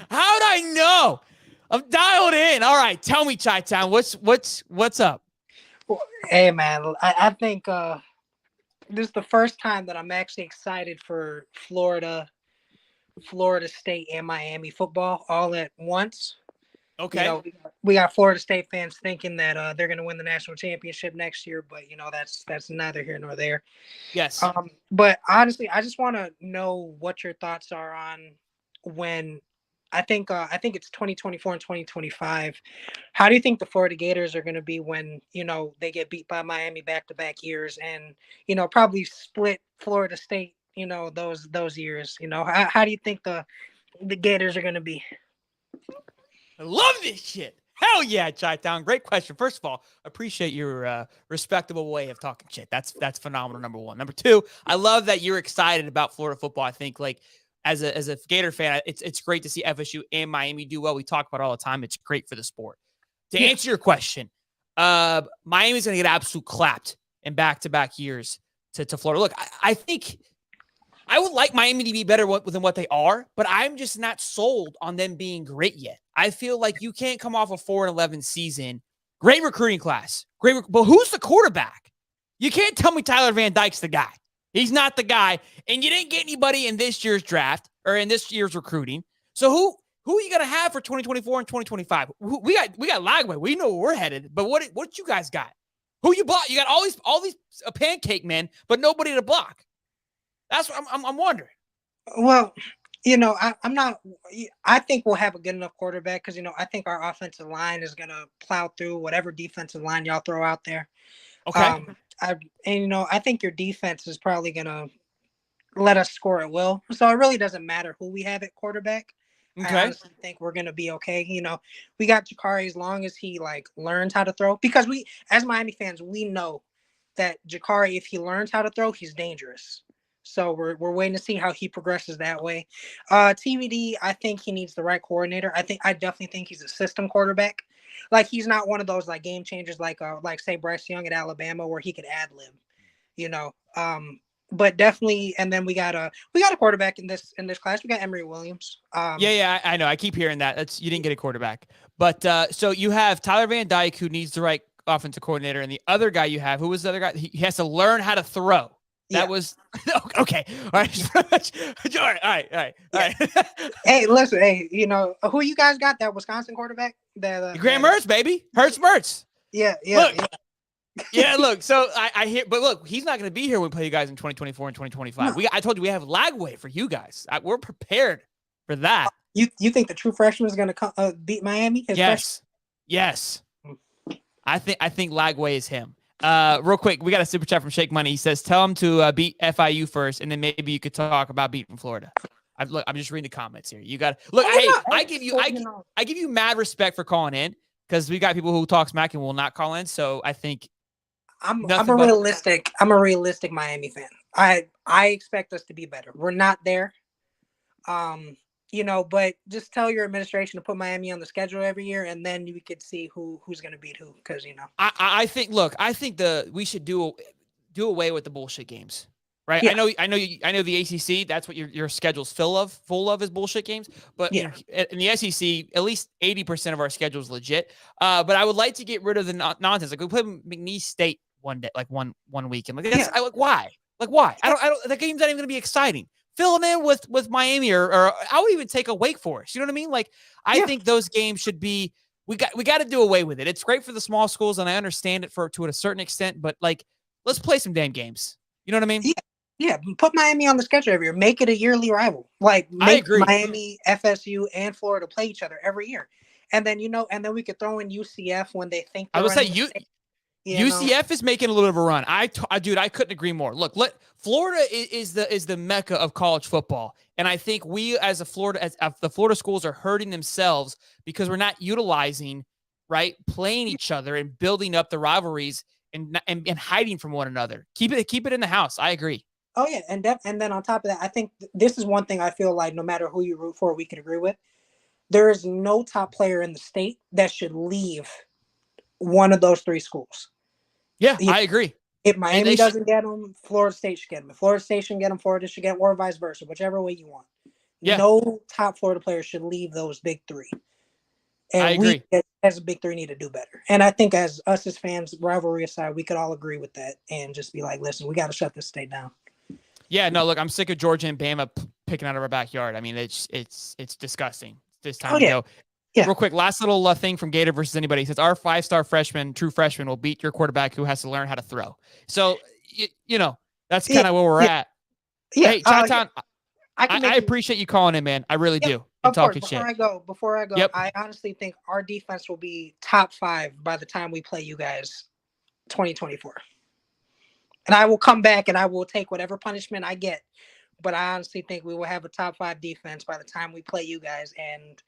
Speaker 1: How'd I know? I'm dialed in. All right. Tell me, Chi-Town. What's up?
Speaker 7: Hey, man. I think this is the first time that I'm actually excited for Florida State and Miami football all at once.
Speaker 1: Okay.
Speaker 7: You know, we got Florida State fans thinking that they're going to win the national championship next year, but that's neither here nor there.
Speaker 1: Yes.
Speaker 7: But honestly, I just want to know what your thoughts are on when I think it's 2024 and 2025. How do you think the Florida Gators are going to be when, they get beat by Miami back-to-back years and, probably split Florida State, those years? How do you think the Gators are going to be?
Speaker 1: I love this shit. Hell yeah, Chi-Town. Great question. First of all, appreciate your respectable way of talking shit. That's phenomenal, number one. Number two, I love that you're excited about Florida football. I think, like, as a Gator fan, it's great to see FSU and Miami do well. We talk about it all the time. It's great for the sport. To answer your question, Miami's going to get absolute clapped in back-to-back years to Florida. Look, I think I would like Miami to be better than what they are, but I'm just not sold on them being great yet. I feel like you can't come off a 4-11 season. Great recruiting class. But who's the quarterback? You can't tell me Tyler Van Dyke's the guy. He's not the guy. And you didn't get anybody in this year's draft or in this year's recruiting. So who are you going to have for 2024 and 2025? We got Lagway. We know where we're headed. But what you guys got? Who you block? You got all these pancake men, but nobody to block. That's what I'm wondering.
Speaker 7: Well, I'm not. I think we'll have a good enough quarterback because I think our offensive line is gonna plow through whatever defensive line y'all throw out there.
Speaker 1: Okay.
Speaker 7: I think your defense is probably gonna let us score at will. So it really doesn't matter who we have at quarterback.
Speaker 1: Okay.
Speaker 7: I honestly think we're gonna be okay. We got Jakari as long as he learns how to throw, because we, as Miami fans, we know that Jakari, if he learns how to throw, he's dangerous. So we're waiting to see how he progresses that way. TVD, I think he needs the right coordinator. I definitely think he's a system quarterback. Like, he's not one of those game changers like say Bryce Young at Alabama where he could ad lib, But definitely, and then we got a quarterback in this class. We got Emory Williams.
Speaker 1: Yeah, I know. I keep hearing that. You didn't get a quarterback, but so you have Tyler Van Dyke, who needs the right offensive coordinator, and the other guy you have, who was the other guy? He has to learn how to throw. That was okay. All right. All right.
Speaker 7: Hey, listen. Hey, who you guys got? That Wisconsin quarterback?
Speaker 1: Graham Mertz, baby. Mertz.
Speaker 7: Yeah.
Speaker 1: Look. So I hear, but look, he's not going to be here when we play you guys in 2024 and 2025. No. I told you we have Lagway for you guys. We're prepared for that.
Speaker 7: You think the true freshman is going to beat Miami?
Speaker 1: Yes. I think Lagway is him. Real quick, we got a super chat from Shake Money. He says, "Tell him to beat FIU first, and then maybe you could talk about beating Florida." I'm just reading the comments here. You got look. I give you mad respect for calling in, because we got people who talk smack and will not call in. So I think I'm a realistic
Speaker 7: Miami fan. I expect us to be better. We're not there. But just tell your administration to put Miami on the schedule every year, and then you could see who's going to beat who. Because
Speaker 1: I think we should do away with the bullshit games, right?
Speaker 7: Yeah.
Speaker 1: I know the ACC. That's what your schedule's full of is bullshit games. But in the SEC, at least 80% of our schedule is legit. But I would like to get rid of the nonsense. Like, we play McNeese State one day, like one weekend. Like, why? Like, why? I don't. The game's not even going to be exciting. Fill them in with Miami, or I would even take a Wake Forest. You know what I mean? Like, I think those games should be. We got to do away with it. It's great for the small schools, and I understand it to a certain extent. But let's play some damn games. You know what I mean?
Speaker 7: Yeah. Put Miami on the schedule every year. Make it a yearly rival. I agree. Miami, FSU, and Florida play each other every year, and then we could throw in UCF when they think.
Speaker 1: I would say UCF is making a little bit of a run. I couldn't agree more. Look, Florida is the mecca of college football, and I think we as the Florida schools are hurting themselves because we're not utilizing playing each other and building up the rivalries and hiding from one another. Keep it in the house. I agree.
Speaker 7: Oh yeah, and then on top of that, I think this is one thing I feel like no matter who you root for, we can agree with. There is no top player in the state that should leave one of those three schools.
Speaker 1: Yeah, I agree.
Speaker 7: If Miami doesn't get them, Florida State should get them. If Florida State should get them, Florida should get them, or vice versa, whichever way you want. Yeah. No top Florida player should leave those big three. And
Speaker 1: I agree.
Speaker 7: We, as a big three, need to do better. And I think as us as fans, rivalry aside, we could all agree with that and just be like, listen, we got to shut this state down.
Speaker 1: Yeah, no, look, I'm sick of Georgia and Bama picking out of our backyard. I mean, it's disgusting this time to go. Yeah. Real quick, last little thing from Gator versus anybody. He says, our 5-star freshman, true freshman, will beat your quarterback who has to learn how to throw. So, you know, that's kind of where we're at. Yeah. Hey, Chi-Town, I appreciate you calling in, man. I really do. And talking shit.
Speaker 7: Before I go, I honestly think our defense will be top 5 by the time we play you guys 2024. And I will come back and I will take whatever punishment I get. But I honestly think we will have a top 5 defense by the time we play you guys. And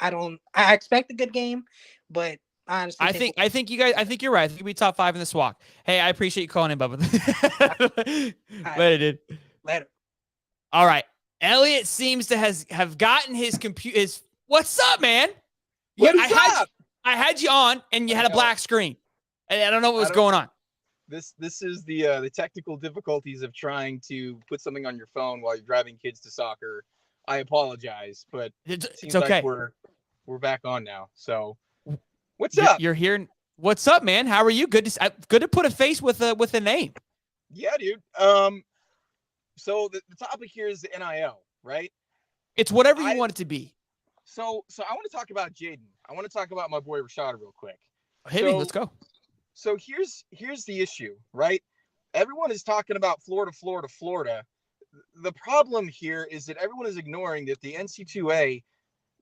Speaker 7: I expect a good game, but honestly, I think
Speaker 1: you're right. I think you'll be top 5 in the SWAC. Hey, I appreciate you calling in, Bubba. Later, dude.
Speaker 7: Later.
Speaker 1: All right. Elliot seems to have gotten his computer. What's up, man? I had you on, and you had a black screen. I don't know what was going on.
Speaker 8: This is the technical difficulties of trying to put something on your phone while you're driving kids to soccer. I apologize, but it seems
Speaker 1: okay.
Speaker 8: Like we're back on now. So, what's up?
Speaker 1: You're here. What's up, man? How are you? Good to put a face with a name.
Speaker 8: Yeah, dude. So the topic here is the NIL, right?
Speaker 1: It's whatever you want it to be.
Speaker 8: So I want to talk about Jaden. I want to talk about my boy Rashada real quick.
Speaker 1: Hit me. Let's go.
Speaker 8: So here's the issue, right? Everyone is talking about Florida. The problem here is that everyone is ignoring that the NC2A,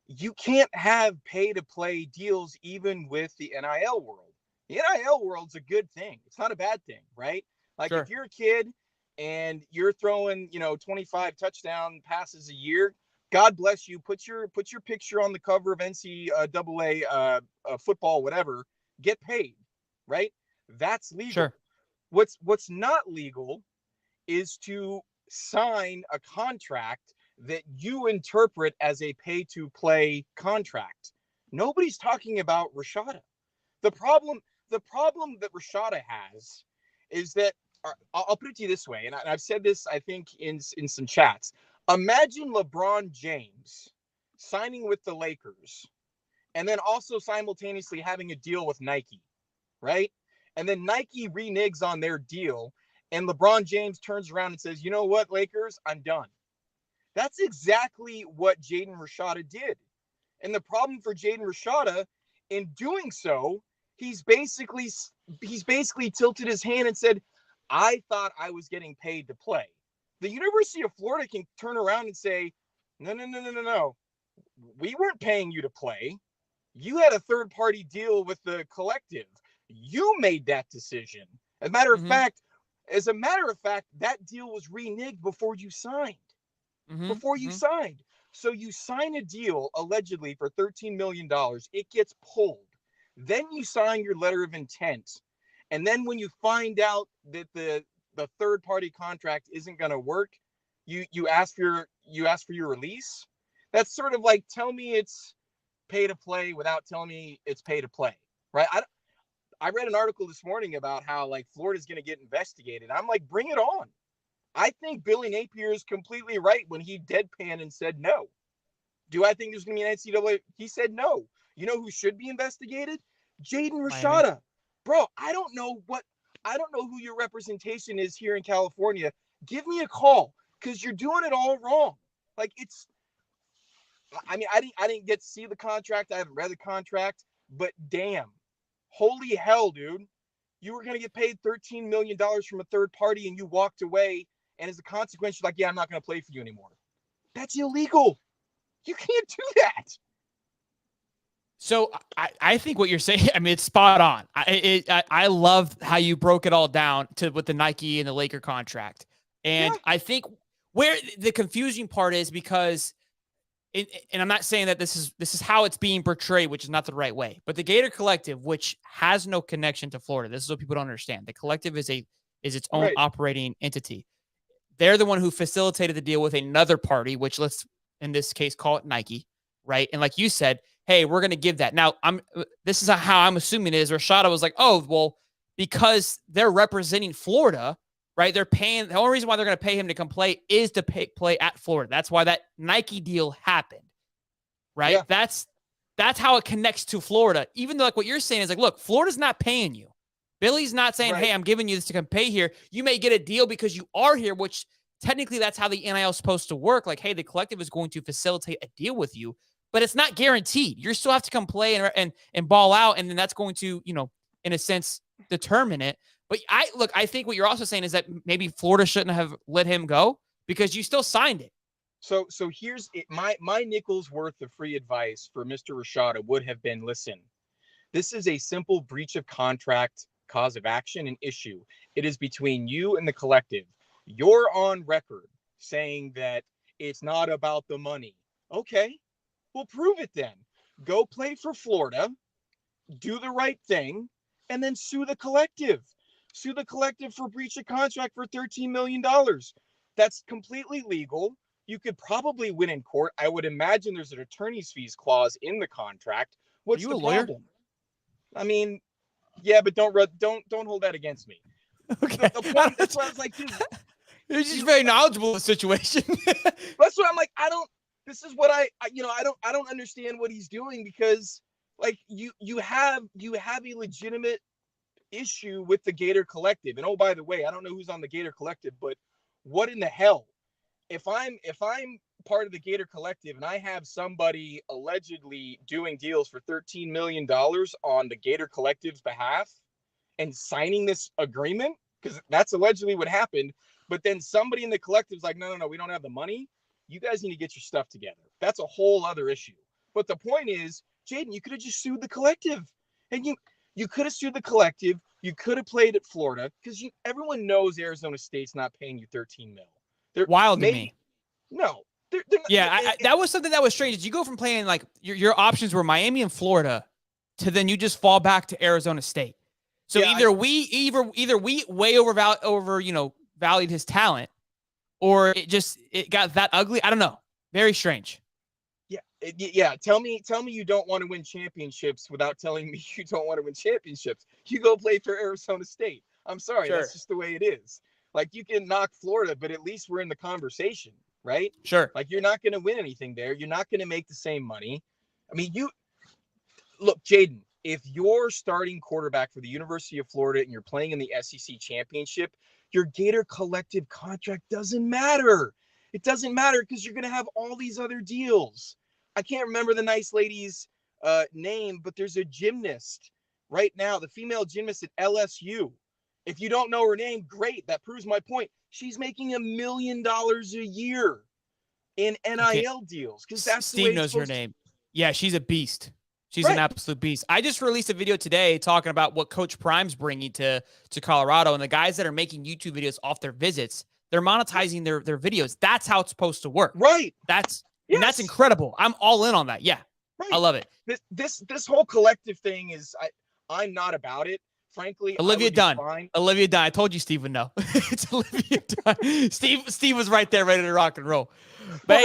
Speaker 8: you can't have pay-to-play deals even with the NIL world. The NIL world's a good thing. It's not a bad thing, right? Like If you're a kid and you're throwing, 25 touchdown passes a year, God bless you. Put your picture on the cover of NCAA football, whatever. Get paid, right? That's legal.
Speaker 1: Sure.
Speaker 8: What's not legal is to sign a contract that you interpret as a pay-to-play contract. Nobody's talking about Rashada. The problem that Rashada has is that I'll put it to you this way, and I've said this, I think, in some chats. Imagine LeBron James signing with the Lakers and then also simultaneously having a deal with Nike, right? And then Nike reneges on their deal, and LeBron James turns around and says, you know what, Lakers, I'm done. That's exactly what Jaden Rashada did. And the problem for Jaden Rashada, in doing so, he's basically tilted his hand and said, I thought I was getting paid to play. The University of Florida can turn around and say, no. We weren't paying you to play. You had a third-party deal with the collective. You made that decision. As a matter of fact, that deal was reneged before you signed. Signed. So you sign a deal allegedly for $13 million. It gets pulled. Then you sign your letter of intent. And then when you find out that the third party contract isn't going to work, you ask for your release. That's sort of like, tell me it's pay to play without telling me it's pay to play, right? I read an article this morning about how like Florida's going to get investigated. I'm like, bring it on. I think Billy Napier is completely right when he deadpanned and said no. Do I think there's going to be an NCAA? He said no. You know who should be investigated? Jaden Rashada. Bro, I don't know who your representation is here in California. Give me a call because you're doing it all wrong. Like I didn't get to see the contract. I haven't read the contract, but damn, holy hell, dude. You were going to get paid $13 million from a third party and you walked away. And as a consequence, you're like, yeah, I'm not going to play for you anymore. That's illegal. You can't do that.
Speaker 1: So I think what you're saying, I mean, it's spot on. I love how you broke it all down with the Nike and the Laker contract. And I think where the confusing part is because, and I'm not saying that this is how it's being portrayed, which is not the right way, but the Gator Collective, which has no connection to Florida. This is what people don't understand. The collective is its own operating entity. they're the one who facilitated the deal with another party, which let's, in this case, call it Nike, right? And like you said, hey, we're going to give that. Now, this is how I'm assuming it is. Rashada was like, oh, well, because they're representing Florida, right? They're paying. The only reason why they're going to pay him to come play is to play at Florida. That's why that Nike deal happened, right?
Speaker 8: Yeah.
Speaker 1: That's how it connects to Florida. Even though, like, what you're saying is like, look, Florida's not paying you. Billy's not saying, hey, I'm giving you this to come pay here. You may get a deal because you are here, which technically that's how the NIL is supposed to work. Like, hey, the collective is going to facilitate a deal with you, but it's not guaranteed. You still have to come play and ball out, and then that's going to, in a sense, determine it. But I think what you're also saying is that maybe Florida shouldn't have let him go because you still signed it.
Speaker 8: So here's it. My nickel's worth of free advice for Mr. Rashada would have been, listen, this is a simple breach of contract cause of action and issue. It is between you and the collective. You're on record saying that it's not about the money. Okay, well, prove it then. Go play for Florida, do the right thing, and then sue the collective. Sue the collective for breach of contract for $13 million. That's completely legal. You could probably win in court. I would imagine there's an attorney's fees clause in the contract. What's the problem? I mean, yeah, but don't hold that against me.
Speaker 1: Okay.
Speaker 8: The point, that's why I was like, dude,
Speaker 1: you're just very knowledgeable in the situation.
Speaker 8: That's what I'm like. This is what I don't understand what he's doing, because like you have a legitimate issue with the Gator collective. And oh, by the way, I don't know who's on the Gator collective, but what in the hell? If I'm part of the Gator collective and I have somebody allegedly doing deals for $13 million on the Gator collective's behalf and signing this agreement, because that's allegedly what happened, but then somebody in the collective's like, no, we don't have the money. You guys need to get your stuff together. That's a whole other issue. But the point is, Jaden, you could have just sued the collective, and you could have sued the collective. You could have played at Florida, because everyone knows Arizona State's not paying you $13 million. They're
Speaker 1: wild to me.
Speaker 8: No. They're not,
Speaker 1: yeah, that was something that was strange. You go from playing like your options were Miami and Florida to then you just fall back to Arizona State. So either we way valued his talent, or it got that ugly. I don't know. Very strange.
Speaker 8: Yeah. Tell me you don't want to win championships without telling me you don't want to win championships. You go play for Arizona State. I'm sorry. Sure. That's just the way it is. Like, you can knock Florida, but at least we're in the conversation, right?
Speaker 1: Sure.
Speaker 8: Like, you're not going to win anything there. You're not going to make the same money. I mean, look, Jaden, if you're starting quarterback for the University of Florida and you're playing in the SEC championship, your Gator collective contract doesn't matter. It doesn't matter because you're going to have all these other deals. I can't remember the nice lady's name, but there's a gymnast right now, the female gymnast at LSU. If you don't know her name, great. That proves my point. She's making $1 million a year in NIL deals, because that's
Speaker 1: Steve knows her name. Yeah, she's a beast. She's an absolute beast. I just released a video today talking about what Coach Prime's bringing to Colorado, and the guys that are making YouTube videos off their visits, they're monetizing their videos. That's how it's supposed to work.
Speaker 8: Right.
Speaker 1: That's incredible. I'm all in on that. Yeah. Right. I love it.
Speaker 8: This whole collective thing is I'm not about it. Frankly,
Speaker 1: Olivia Dunn. I told you Steve would know. It's Olivia Dunn. Steve was right there, ready to rock and roll.
Speaker 8: But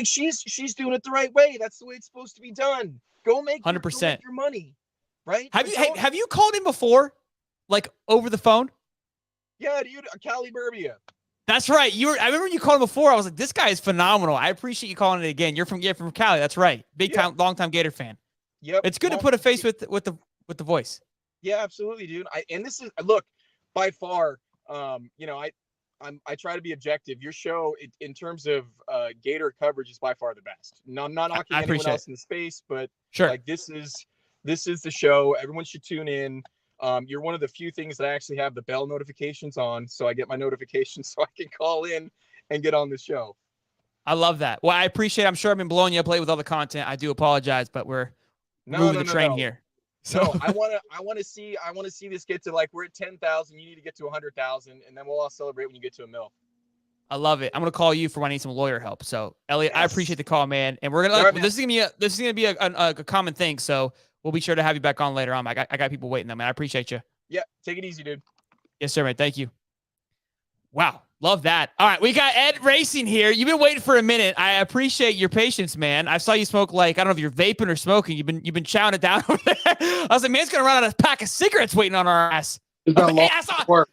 Speaker 8: she's doing it the right way. That's the way it's supposed to be done. Go make
Speaker 1: 100%
Speaker 8: your money, right?
Speaker 1: Have you called him before, like over the phone?
Speaker 8: Yeah, dude, Cali Burbia.
Speaker 1: That's right. I remember you called him before. I was like, this guy is phenomenal. I appreciate you calling it again. You're from Cali. That's right. Big time, long time Gator fan.
Speaker 8: Yep.
Speaker 1: It's good to put a face with the voice.
Speaker 8: Yeah, absolutely, dude. And this is, look, by far, I try to be objective. Your show, in terms of Gator coverage, is by far the best. No, I'm not knocking anyone else in the space, but
Speaker 1: sure,
Speaker 8: like this is the show. Everyone should tune in. You're one of the few things that I actually have the bell notifications on, so I get my notifications so I can call in and get on the show.
Speaker 1: I love that. Well, I appreciate it. I'm sure I've been blowing you up late with all the content. I do apologize, but we're moving the train here. So
Speaker 8: no, I want to see this get to, like, we're at 10,000. You need to get to 100,000, and then we'll all celebrate when you get to $1 million.
Speaker 1: I love it. I'm gonna call you for when I need some lawyer help. So Elliot, yes. I appreciate the call, man. And we're gonna this is gonna be a common thing. So we'll be sure to have you back on later on. I got people waiting though, man. I appreciate you.
Speaker 8: Yeah, take it easy, dude.
Speaker 1: Yes, sir, man. Thank you. Wow. Love that. All right. We got Ed Racing here. You've been waiting for a minute. I appreciate your patience, man. I saw you smoke I don't know if you're vaping or smoking. You've been chowing it down over there. I was like, man, it's going to run out of a pack of cigarettes waiting on our ass.
Speaker 9: It's been a long work.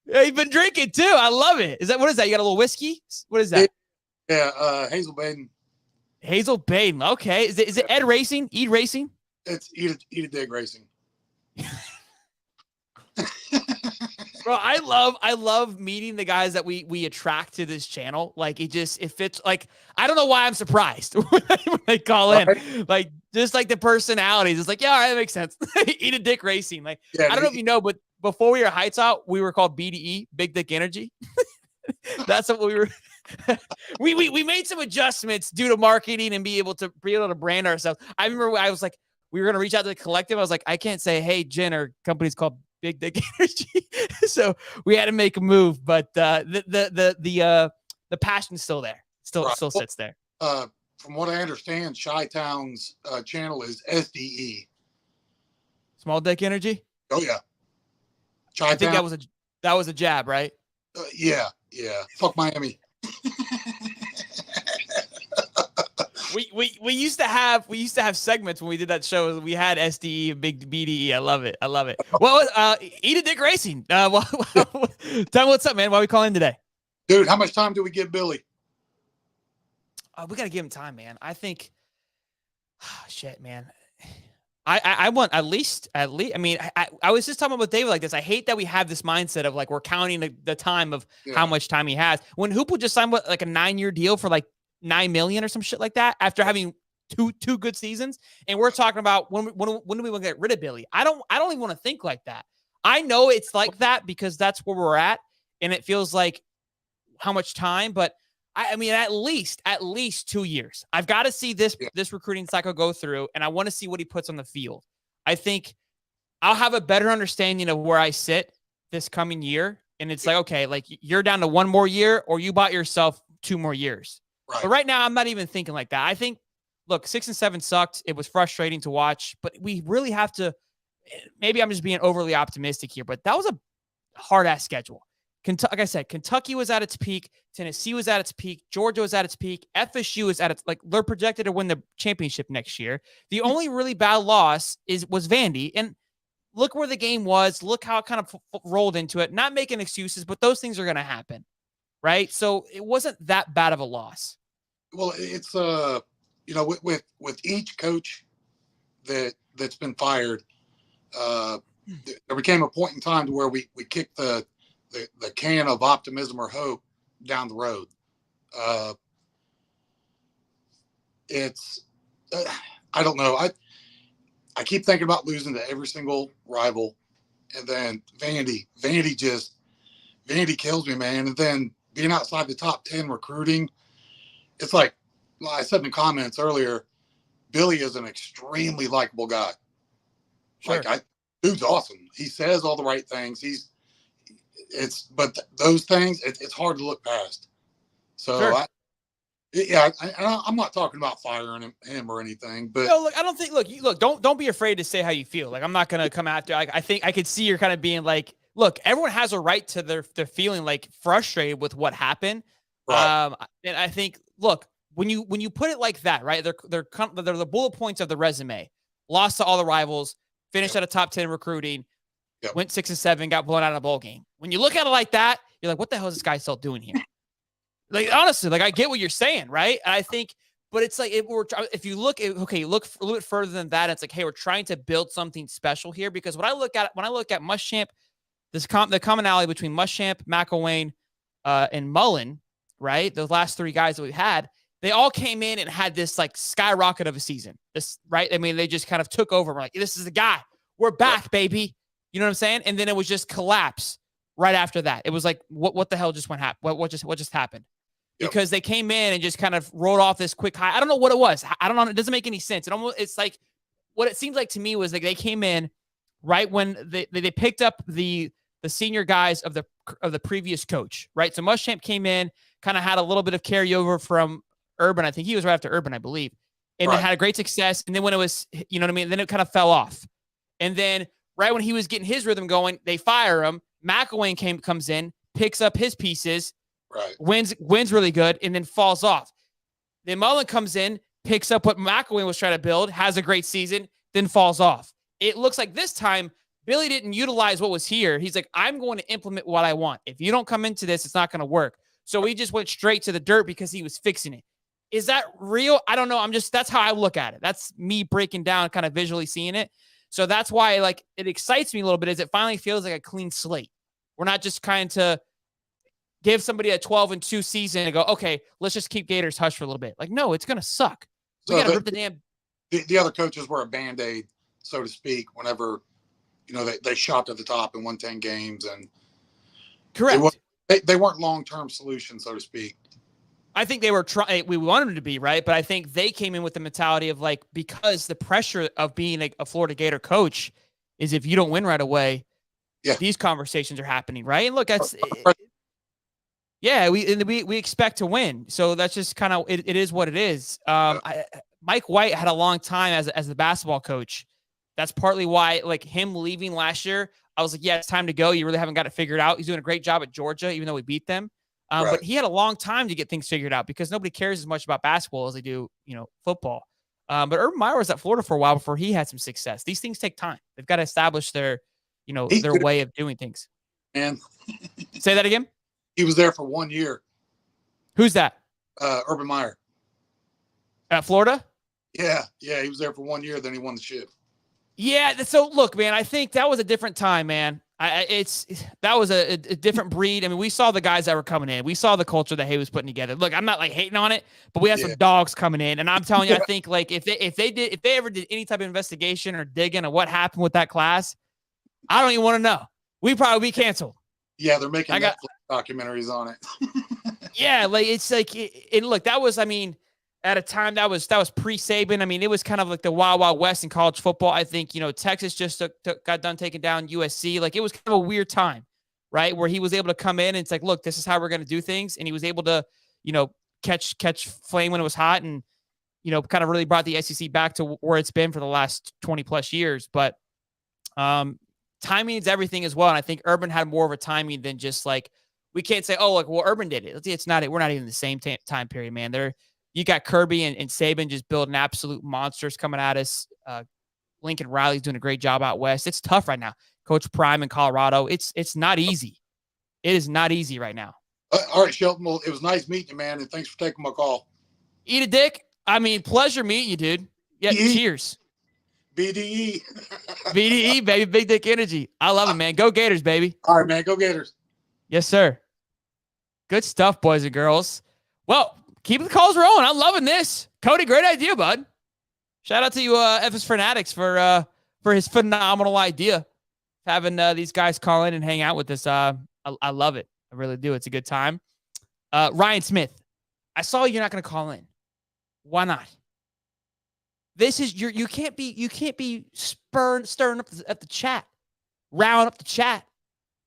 Speaker 1: Yeah, you've been drinking too. I love it. What is that? You got a little whiskey? What is that?
Speaker 9: Yeah. Hazel Baden.
Speaker 1: Hazel Baden. Okay. Is it Ed Racing? Eat Racing?
Speaker 9: It's Eat a Dig Racing.
Speaker 1: Bro, I love meeting the guys that we attract to this channel. Like it fits. Like I don't know why I'm surprised when they call in. Like just like the personalities. It's like, yeah, all right, that makes sense. Eat a Dick Racing. Like I don't know if you know, but before we were Heights Out, we were called BDE, Big Dick Energy. That's what we were. we made some adjustments due to marketing and be able to brand ourselves. I remember I was like, we were gonna reach out to the collective. I was like, I can't say, hey, Jen, our company's called Big Dick Energy. So we had to make a move, but the passion's still there. Still sits there.
Speaker 9: From what I understand, Chi-Town's channel is SDE.
Speaker 1: Small Dick Energy?
Speaker 9: Oh yeah. Chi-Town.
Speaker 1: I think that was a jab, right?
Speaker 9: Yeah. Fuck Miami.
Speaker 1: We used to have segments when we did that show. We had SDE, Big BDE. I love it. Well, Eat a Dick Racing. Tell me what's up, man. Why are we calling today?
Speaker 9: Dude, how much time do we give Billy?
Speaker 1: We got to give him time, man. I think, shit, man. I want at least. I mean, I was just talking about David like this. I hate that we have this mindset of like we're counting the time of how much time he has. When Hoople just signed like a 9-year deal for like $9 million or some shit like that after having two good seasons, and we're talking about when do we want to get rid of Billy? I don't even want to think like that. I know it's like that because that's where we're at, and it feels like how much time, but I mean, at least 2 years. I've got to see this recruiting cycle go through, and I want to see what he puts on the field. I think I'll have a better understanding of where I sit this coming year, and it's like, okay, like you're down to 1 more year, or you bought yourself 2 more years. Right. But right now, I'm not even thinking like that. I think, look, 6 and 7 sucked. It was frustrating to watch, but we really have to. Maybe I'm just being overly optimistic here, but that was a hard-ass schedule. Like I said, Kentucky was at its peak. Tennessee was at its peak. Georgia was at its peak. FSU is at its, like, they're projected to win the championship next year. The only really bad loss was Vandy. And look where the game was. Look how it kind of rolled into it. Not making excuses, but those things are going to happen. Right? So it wasn't that bad of a loss.
Speaker 9: Well, it's, with each coach that's been fired, there became a point in time to where we kicked the can of optimism or hope down the road. I don't know. I keep thinking about losing to every single rival, and then Vandy kills me, man. And then being outside the top 10 recruiting, it's like I said in the comments earlier, Billy is an extremely likable guy. Sure. Dude's awesome. He says all the right things. But those things, it's hard to look past. So sure. I'm not talking about firing him or anything, but
Speaker 1: no, look, I don't think. Look, don't be afraid to say how you feel. Like I'm not gonna come after. I think I could see you're kind of being like, look, everyone has a right to their feeling like frustrated with what happened. Right. And I think, look, when you put it like that, right? They're the bullet points of the resume. Lost to all the rivals, finished at a top 10 recruiting. Yep. Went 6 and 7, got blown out of a bowl game. When you look at it like that, you're like, what the hell is this guy still doing here? Like, honestly, like I get what you're saying, right? And I think, but it's like if you look a little bit further than that, it's like, hey, we're trying to build something special here. Because when I look at Muschamp, the commonality between Muschamp, McElwain, and Mullen, right? The last 3 guys that we've had, they all came in and had this like skyrocket of a season. This, right? I mean, they just kind of took over. We're like, this is the guy. We're back, baby. You know what I'm saying? And then it was just collapse right after that. It was like, what the hell just what just happened? Yep. Because they came in and just kind of rolled off this quick high. I don't know what it was. I don't know. It doesn't make any sense. It's like what it seems like to me was like they came in right when they picked up the senior guys of the previous coach, right? So Muschamp came in, kind of had a little bit of carryover from Urban. I think he was right after Urban, I believe, and they had a great success. And then when it was, you know what I mean? Then it kind of fell off. And then right when he was getting his rhythm going, they fire him. McElwain comes in, picks up his pieces,
Speaker 9: right,
Speaker 1: wins really good, and then falls off. Then Mullen comes in, picks up what McElwain was trying to build, has a great season, then falls off. It looks like this time Billy didn't utilize what was here. He's like, I'm going to implement what I want. If you don't come into this, it's not going to work. So he just went straight to the dirt because he was fixing it. Is that real? I don't know. That's how I look at it. That's me breaking down, kind of visually seeing it. So that's why, like, it excites me a little bit, is it finally feels like a clean slate. We're not just trying to give somebody a 12-2 season and go, okay, let's just keep Gators hush for a little bit. Like, no, it's going to suck. We got to rip the damn.
Speaker 9: The other coaches were a Band-Aid, so to speak, whenever, they shot to the top and won 10 games. And
Speaker 1: correct.
Speaker 9: They weren't long-term solutions, so to speak.
Speaker 1: I think they were trying. We wanted them to be, right, but I think they came in with the mentality of, like, because the pressure of being a Florida Gator coach is if you don't win right away, these conversations are happening, right? And look, that's we expect to win, so that's just kind of it is what it is. Mike White had a long time as the basketball coach. That's partly why, like, him leaving last year, I was like, yeah, it's time to go. You really haven't got it figured out. He's doing a great job at Georgia, even though we beat them. But he had a long time to get things figured out because nobody cares as much about basketball as they do, football. But Urban Meyer was at Florida for a while before he had some success. These things take time. They've got to establish their way of doing things.
Speaker 9: And
Speaker 1: say that again.
Speaker 9: He was there for 1 year.
Speaker 1: Who's that?
Speaker 9: Urban Meyer.
Speaker 1: At Florida?
Speaker 9: Yeah. He was there for 1 year, then he won the ship.
Speaker 1: Yeah. So look, man, I think that was a different time, man. That was a different breed. I mean, we saw the guys that were coming in. We saw the culture that he was putting together. Look, I'm not like hating on it, but we had some dogs coming in, and I'm telling you, I think, like, if they ever did any type of investigation or digging on what happened with that class, I don't even want to know. We'd probably be canceled.
Speaker 9: Yeah, they're making Netflix documentaries on it.
Speaker 1: Yeah, like, it's like, look, that was, I mean, at a time that was pre-Saban. I mean, it was kind of like the Wild Wild West in college football. I think, Texas just got done taking down USC. Like, it was kind of a weird time, right? Where he was able to come in and it's like, look, this is how we're going to do things. And he was able to, catch flame when it was hot and, kind of really brought the SEC back to where it's been for the last 20 plus years. But timing is everything as well. And I think Urban had more of a timing than just like, we can't say, oh, like, well, Urban did it. It's not it. We're not even in the same time period, man. You got Kirby and Saban just building absolute monsters coming at us. Lincoln Riley's doing a great job out west. It's tough right now. Coach Prime in Colorado. It's not easy. It is not easy right now.
Speaker 9: All right, Shelton. Well, it was nice meeting you, man, and thanks for taking my call.
Speaker 1: Eat a dick. I mean, pleasure meeting you, dude. Yeah, cheers.
Speaker 9: BDE.
Speaker 1: BDE, baby. Big dick energy. I love it, man. Go Gators, baby.
Speaker 9: All right, man. Go Gators.
Speaker 1: Yes, sir. Good stuff, boys and girls. Well, keep the calls rolling. I'm loving this. Cody, great idea, bud. Shout out to you, FS Fanatics, for his phenomenal idea. Having these guys call in and hang out with us. I love it. I really do. It's a good time. Ryan Smith, I saw you're not going to call in. Why not? This is you can't be stirring up at the chat, round up the chat,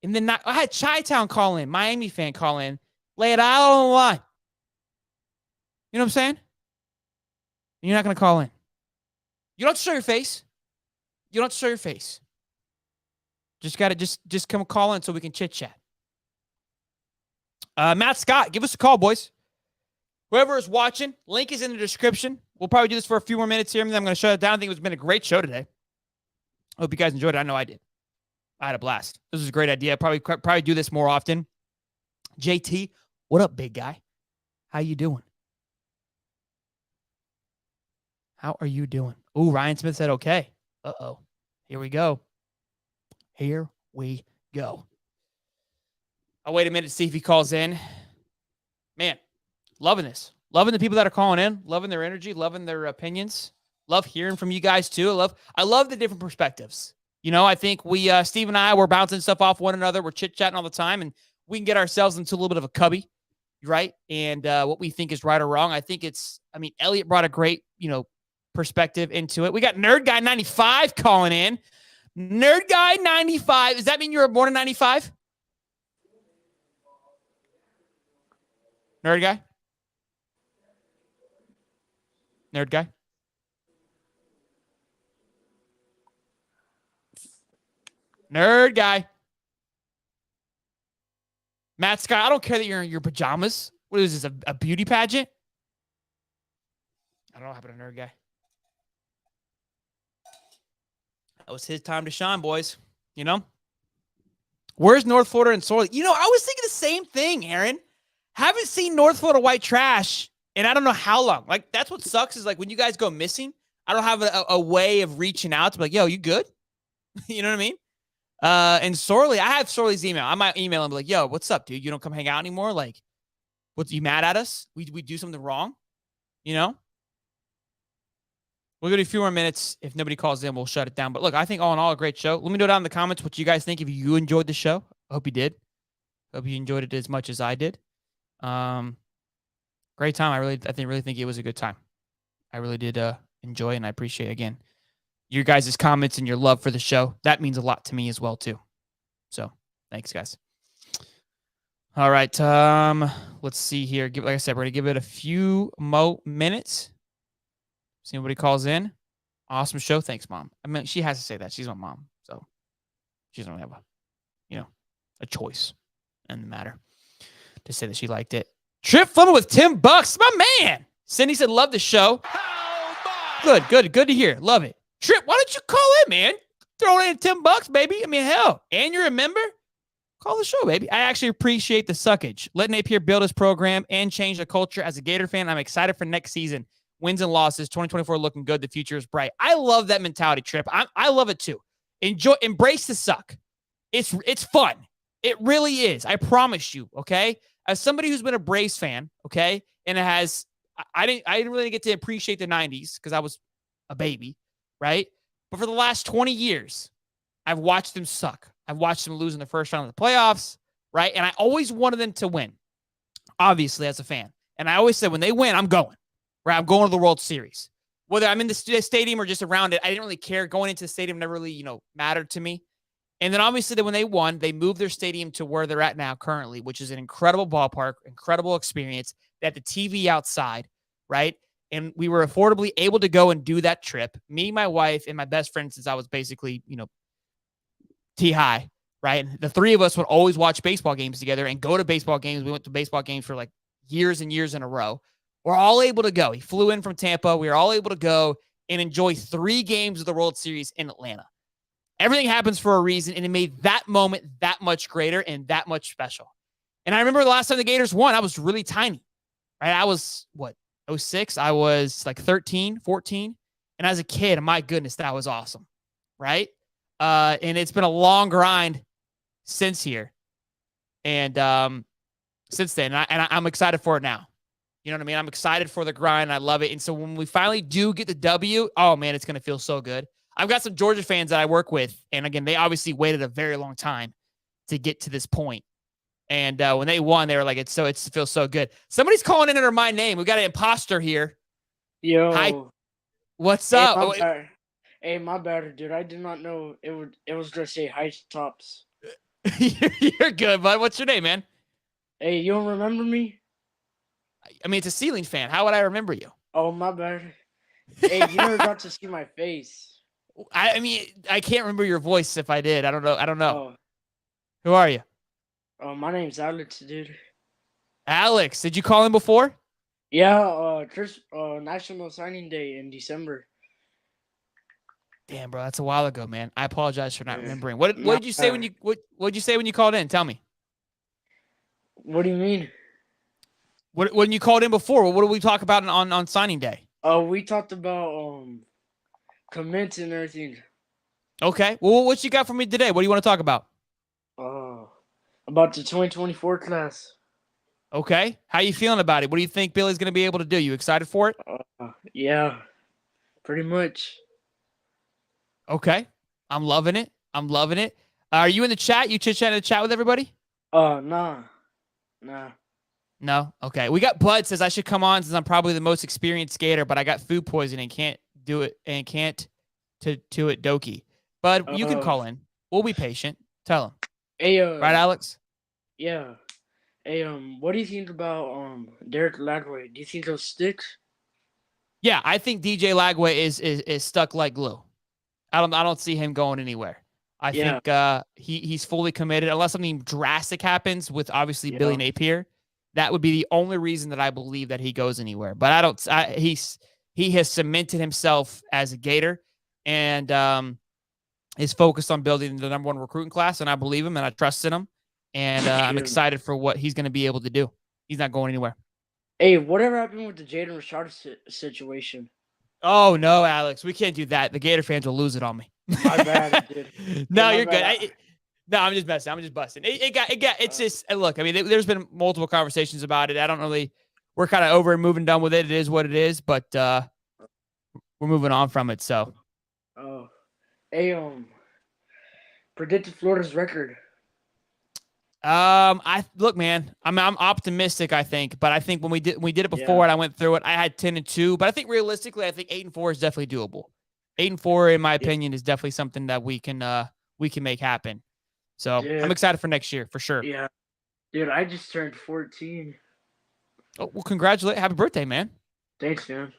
Speaker 1: and then I had Chi-Town call in, Miami fan call in, lay it out on the line. You know what I'm saying? You're not going to call in. You don't have to show your face. You don't have to show your face. Just got to just come call in so we can chit chat. Matt Scott, give us a call, boys. Whoever is watching, link is in the description. We'll probably do this for a few more minutes here, and then I'm going to shut it down. I think it's been a great show today. I hope you guys enjoyed it. I know I did. I had a blast. This was a great idea. Probably do this more often. JT, what up, big guy? How you doing? How are you doing? Ooh, Ryan Smith said okay. Uh-oh. Here we go. Here we go. I'll wait a minute to see if he calls in. Man, loving this. Loving the people that are calling in. Loving their energy. Loving their opinions. Love hearing from you guys, too. I love the different perspectives. I think Steve and I, we're bouncing stuff off one another. We're chit-chatting all the time, and we can get ourselves into a little bit of a cubby, right? And what we think is right or wrong. I think Elliot brought a great, perspective into it. We got Nerd Guy 95 calling in. Nerd Guy 95. Does that mean you were born in 95? Nerd Guy? Nerd Guy? Nerd Guy. Matt Scott, I don't care that you're in your pajamas. What is this, a beauty pageant? I don't know what happened to Nerd Guy. That was his time to shine, boys. You know? Where's North Florida and Sorley? You know, I was thinking the same thing, Aaron. Haven't seen North Florida white trash in I don't know how long. Like, that's what sucks is, like, when you guys go missing, I don't have a way of reaching out to be like, yo, you good? You know what I mean? And Sorley, I have Sorley's email. I might email him and be like, yo, what's up, dude? You don't come hang out anymore? Like, what, you mad at us? We do something wrong? You know? We'll go to a few more minutes. If nobody calls in, we'll shut it down. But look, I think all in all, a great show. Let me know down in the comments what you guys think. If you enjoyed the show, I hope you did. Hope you enjoyed it as much as I did. Great time. I really think it was a good time. I really did enjoy it, and I appreciate, again, your guys' comments and your love for the show. That means a lot to me as well, too. So, thanks, guys. All right. Let's see here. Like I said, we're going to give it a few more minutes. See anybody calls in. Awesome show. Thanks, Mom. I mean, she has to say that. She's my mom. So, she doesn't have a choice in the matter to say that she liked it. Trip Fleming with $10. My man. Cindy said, love the show. Good to hear. Love it. Trip, why don't you call in, man? Throw in $10, baby. I mean, hell. And you're a member? Call the show, baby. I actually appreciate the suckage. Let Napier build his program and change the culture. As a Gator fan, I'm excited for next season. Wins and losses. 2024 looking good. The future is bright. I love that mentality, Trip. I love it too. Embrace the suck. It's fun. It really is. I promise you, okay? As somebody who's been a Braves fan, okay, and I didn't really get to appreciate the 90s because I was a baby, right? But for the last 20 years, I've watched them suck. I've watched them lose in the first round of the playoffs, right? And I always wanted them to win, obviously, as a fan. And I always said, when they win, I'm going, right? I'm going to the World Series. Whether I'm in the stadium or just around it, I didn't really care. Going into the stadium never really, mattered to me. And then obviously when they won, they moved their stadium to where they're at now currently, which is an incredible ballpark, incredible experience. They had the TV outside, right? And we were affordably able to go and do that trip. Me, my wife, and my best friend since I was basically, T-high, right? And the three of us would always watch baseball games together and go to baseball games. We went to baseball games for like years and years in a row. We're all able to go. He flew in from Tampa. We were all able to go and enjoy 3 games of the World Series in Atlanta. Everything happens for a reason, and it made that moment that much greater and that much special. And I remember the last time the Gators won, I was really tiny, right? I was, 06? I was like 13, 14. And as a kid, my goodness, that was awesome, right? And it's been a long grind since here. And since then, and I'm excited for it now. You know what I mean? I'm excited for the grind. I love it. And so when we finally do get the W, oh, man, it's going to feel so good. I've got some Georgia fans that I work with. And again, they obviously waited a very long time to get to this point. And when they won, they were like, it feels so good. Somebody's calling in under my name. We got an imposter here.
Speaker 10: Yo.
Speaker 1: Hi. What's up?
Speaker 10: Hey, my bad, dude. I did not know it was just a high tops.
Speaker 1: You're good, bud. What's your name, man?
Speaker 10: Hey, you don't remember me?
Speaker 1: I mean, it's a Ceilings fan. How would I remember you?
Speaker 10: Oh, my bad. Hey, you never got to see my face.
Speaker 1: I mean, I can't remember your voice if I did. I don't know.
Speaker 10: Oh.
Speaker 1: Who are you?
Speaker 10: Oh, my name's Alex, dude.
Speaker 1: Alex, did you call in before?
Speaker 10: Yeah, National Signing Day in December.
Speaker 1: Damn, bro, that's a while ago, man. I apologize for not remembering. What did you say when you called in? Tell me.
Speaker 10: What do you mean?
Speaker 1: When you called in before, what did we talk about on signing day?
Speaker 10: We talked about commits and everything.
Speaker 1: Okay. Well, what you got for me today? What do you want to talk about?
Speaker 10: About the 2024 class.
Speaker 1: Okay. How you feeling about it? What do you think Billy's going to be able to do? You excited for it?
Speaker 10: Yeah, pretty much.
Speaker 1: Okay. I'm loving it. Are you in the chat? You chit-chat in the chat with everybody?
Speaker 10: Nah.
Speaker 1: No? Okay. We got Bud says I should come on since I'm probably the most experienced skater, but I got food poisoning and can't do it and can't to it Doki. Bud, you can call in. We'll be patient. Tell him.
Speaker 10: Hey,
Speaker 1: right, Alex?
Speaker 10: Yeah. Hey, what do you think about Derek Lagway? Do you think he'll stick?
Speaker 1: Yeah, I think DJ Lagway is stuck like glue. I don't see him going anywhere. I think he's fully committed unless something drastic happens with obviously Billy Napier. That would be the only reason that I believe that he goes anywhere. But I don't. He has cemented himself as a Gator and is focused on building the #1 recruiting class. And I believe him and I trust in him. And I'm excited for what he's going to be able to do. He's not going anywhere.
Speaker 10: Hey, whatever happened with the Jaden Rashard situation?
Speaker 1: Oh no, Alex, we can't do that. The Gator fans will lose it on me.
Speaker 10: My bad, dude.
Speaker 1: No, you're good. No, I'm just messing. I'm just busting. It's just look. I mean, there's been multiple conversations about it. I don't really. We're kind of over and moving done with it. It is what it is, but we're moving on from it. So.
Speaker 10: Oh, hey, predicted Florida's record.
Speaker 1: I look, man. I'm optimistic. I think, but I think when we did it before and I went through it, I had 10-2. But I think realistically, I think 8-4 is definitely doable. 8-4, in my opinion, is definitely something that we can make happen. So I'm excited for next year for sure.
Speaker 10: Yeah, dude, I just turned 14.
Speaker 1: Oh well, congratulations! Happy birthday, man.
Speaker 10: Thanks, man.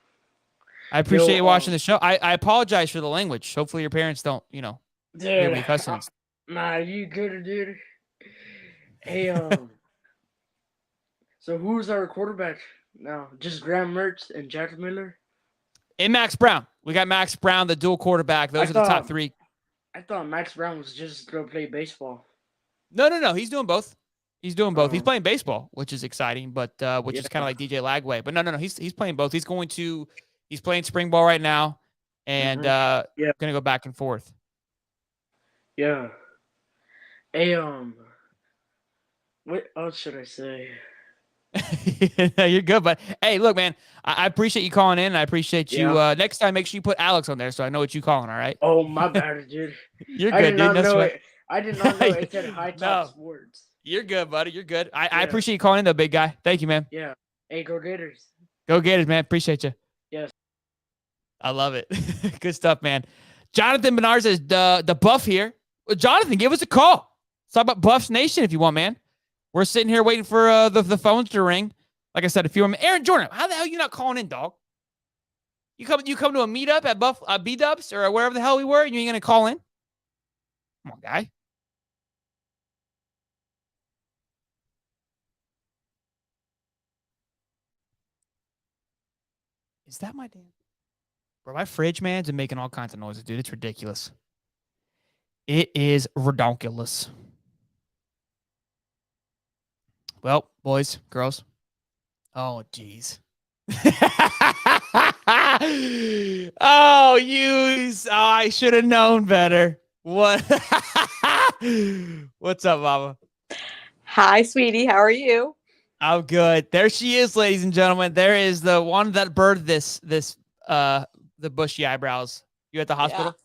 Speaker 1: I appreciate you watching the show. I apologize for the language. Hopefully, your parents don't, hear me cussing.
Speaker 10: Nah, you good, dude. Hey, so who's our quarterback now? Just Graham Mertz and Jack Miller?
Speaker 1: And Max Brown. We got Max Brown, the dual quarterback. Those are the top 3.
Speaker 10: I thought Max Brown was just going to play baseball.
Speaker 1: No. He's doing both. He's doing both. He's playing baseball, which is exciting, but which is kind of like DJ Lagway. But no. He's playing both. He's playing spring ball right now, and going to go back and forth.
Speaker 10: Yeah. Hey, what else should I say?
Speaker 1: You're good, but hey, look, man, I appreciate you calling in. I appreciate you. Next time, make sure you put Alex on there so I know what you calling. All right.
Speaker 10: Oh, my bad, dude.
Speaker 1: You're good, dude. That's right.
Speaker 10: I did not know it said high top sports.
Speaker 1: You're good, buddy. You're good. I appreciate you calling in, though, big guy. Thank you, man.
Speaker 10: Yeah. Hey, go Gators.
Speaker 1: Go Gators, man. Appreciate you.
Speaker 10: Yes.
Speaker 1: I love it. Good stuff, man. Jonathan Bernard says the Buff here. Well, Jonathan, give us a call. Let's talk about Buffs Nation if you want, man. We're sitting here waiting for the phones to ring. Like I said, if you want, Aaron Jordan, how the hell are you not calling in, dog? You come to a meetup at Buff B-Dubs or wherever the hell we were, and you ain't gonna call in? Come on, guy. Is that my damn? Bro, my fridge, man's been making all kinds of noises, dude. It's ridiculous. It is redonkulous. Well, boys, girls. Oh, jeez. I should have known better. What? What's up, Mama?
Speaker 11: Hi, sweetie. How are you?
Speaker 1: I'm good. There she is, ladies and gentlemen. There is the one that birthed the bushy eyebrows. You at the hospital?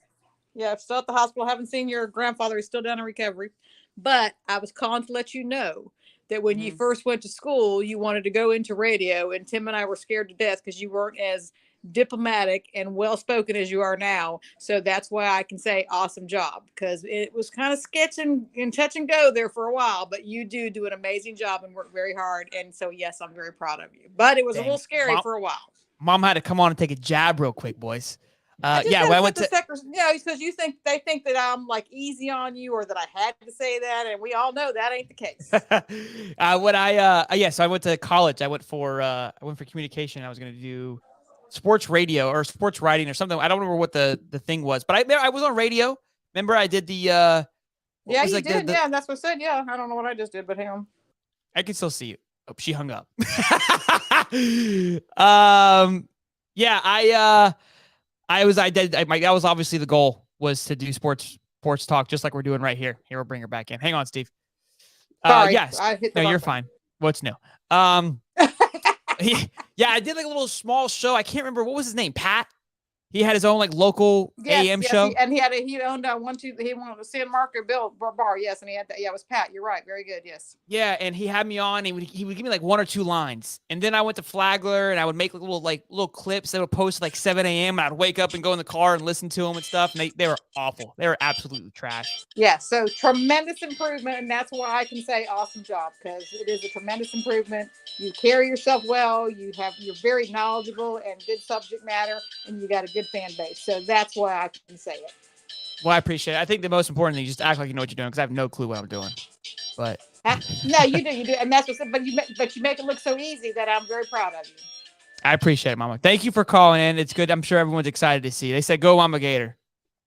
Speaker 11: Yeah, I'm still at the hospital. Haven't seen your grandfather. He's still down in recovery. But I was calling to let you know that when you first went to school, you wanted to go into radio, and Tim and I were scared to death because you weren't as diplomatic and well-spoken as you are now. So that's why I can say awesome job, because it was kind of sketch and touch and go there for a while, but you do an amazing job and work very hard. And so, yes, I'm very proud of you, but it was a little scary for a while.
Speaker 1: Mom had to come on and take a jab real quick, boys. When I went to
Speaker 11: because they think that I'm like easy on you or that I had to say that, and we all know that ain't the case.
Speaker 1: So I went to college. I went for communication. I was going to do sports radio or sports writing or something. I don't remember what the thing was, but I was on radio. Remember, I did the
Speaker 11: yeah, you did. Yeah, that's what I said. Yeah, I don't know what I just did, but hang on.
Speaker 1: I can still see you. Oh, she hung up. That was obviously the goal, was to do sports talk just like we're doing right here. Here, we'll bring her back in. Hang on, Steve.
Speaker 11: Sorry,
Speaker 1: yes. No, you're fine. What's new? I did like a little small show. I can't remember, what was his name? Pat. He had his own like local AM show.
Speaker 11: He owned he wanted to San Marco bar. Yes, and he had that. Yeah, it was Pat. You're right. Very good. Yes.
Speaker 1: Yeah, and he had me on. And he would give me like 1 or 2 lines, and then I went to Flagler, and I would make little clips that would post at like 7 a.m. and I'd wake up and go in the car and listen to them and stuff. And they were awful. They were absolutely trash.
Speaker 11: Yeah. So tremendous improvement, and that's why I can say awesome job, because it is a tremendous improvement. You carry yourself well. You're very knowledgeable and good subject matter, and you got a good fan base. So that's why I can say it.
Speaker 1: Well, I appreciate it. I think the most important thing is just act like you know what you're doing because I have no clue what I'm doing. But
Speaker 11: no, you do, and that's what. But you make it look so easy that I'm very proud of you.
Speaker 1: I appreciate it, Mama. Thank you for calling in. It's good. I'm sure everyone's excited to see. They said, "Go, Mama Gator."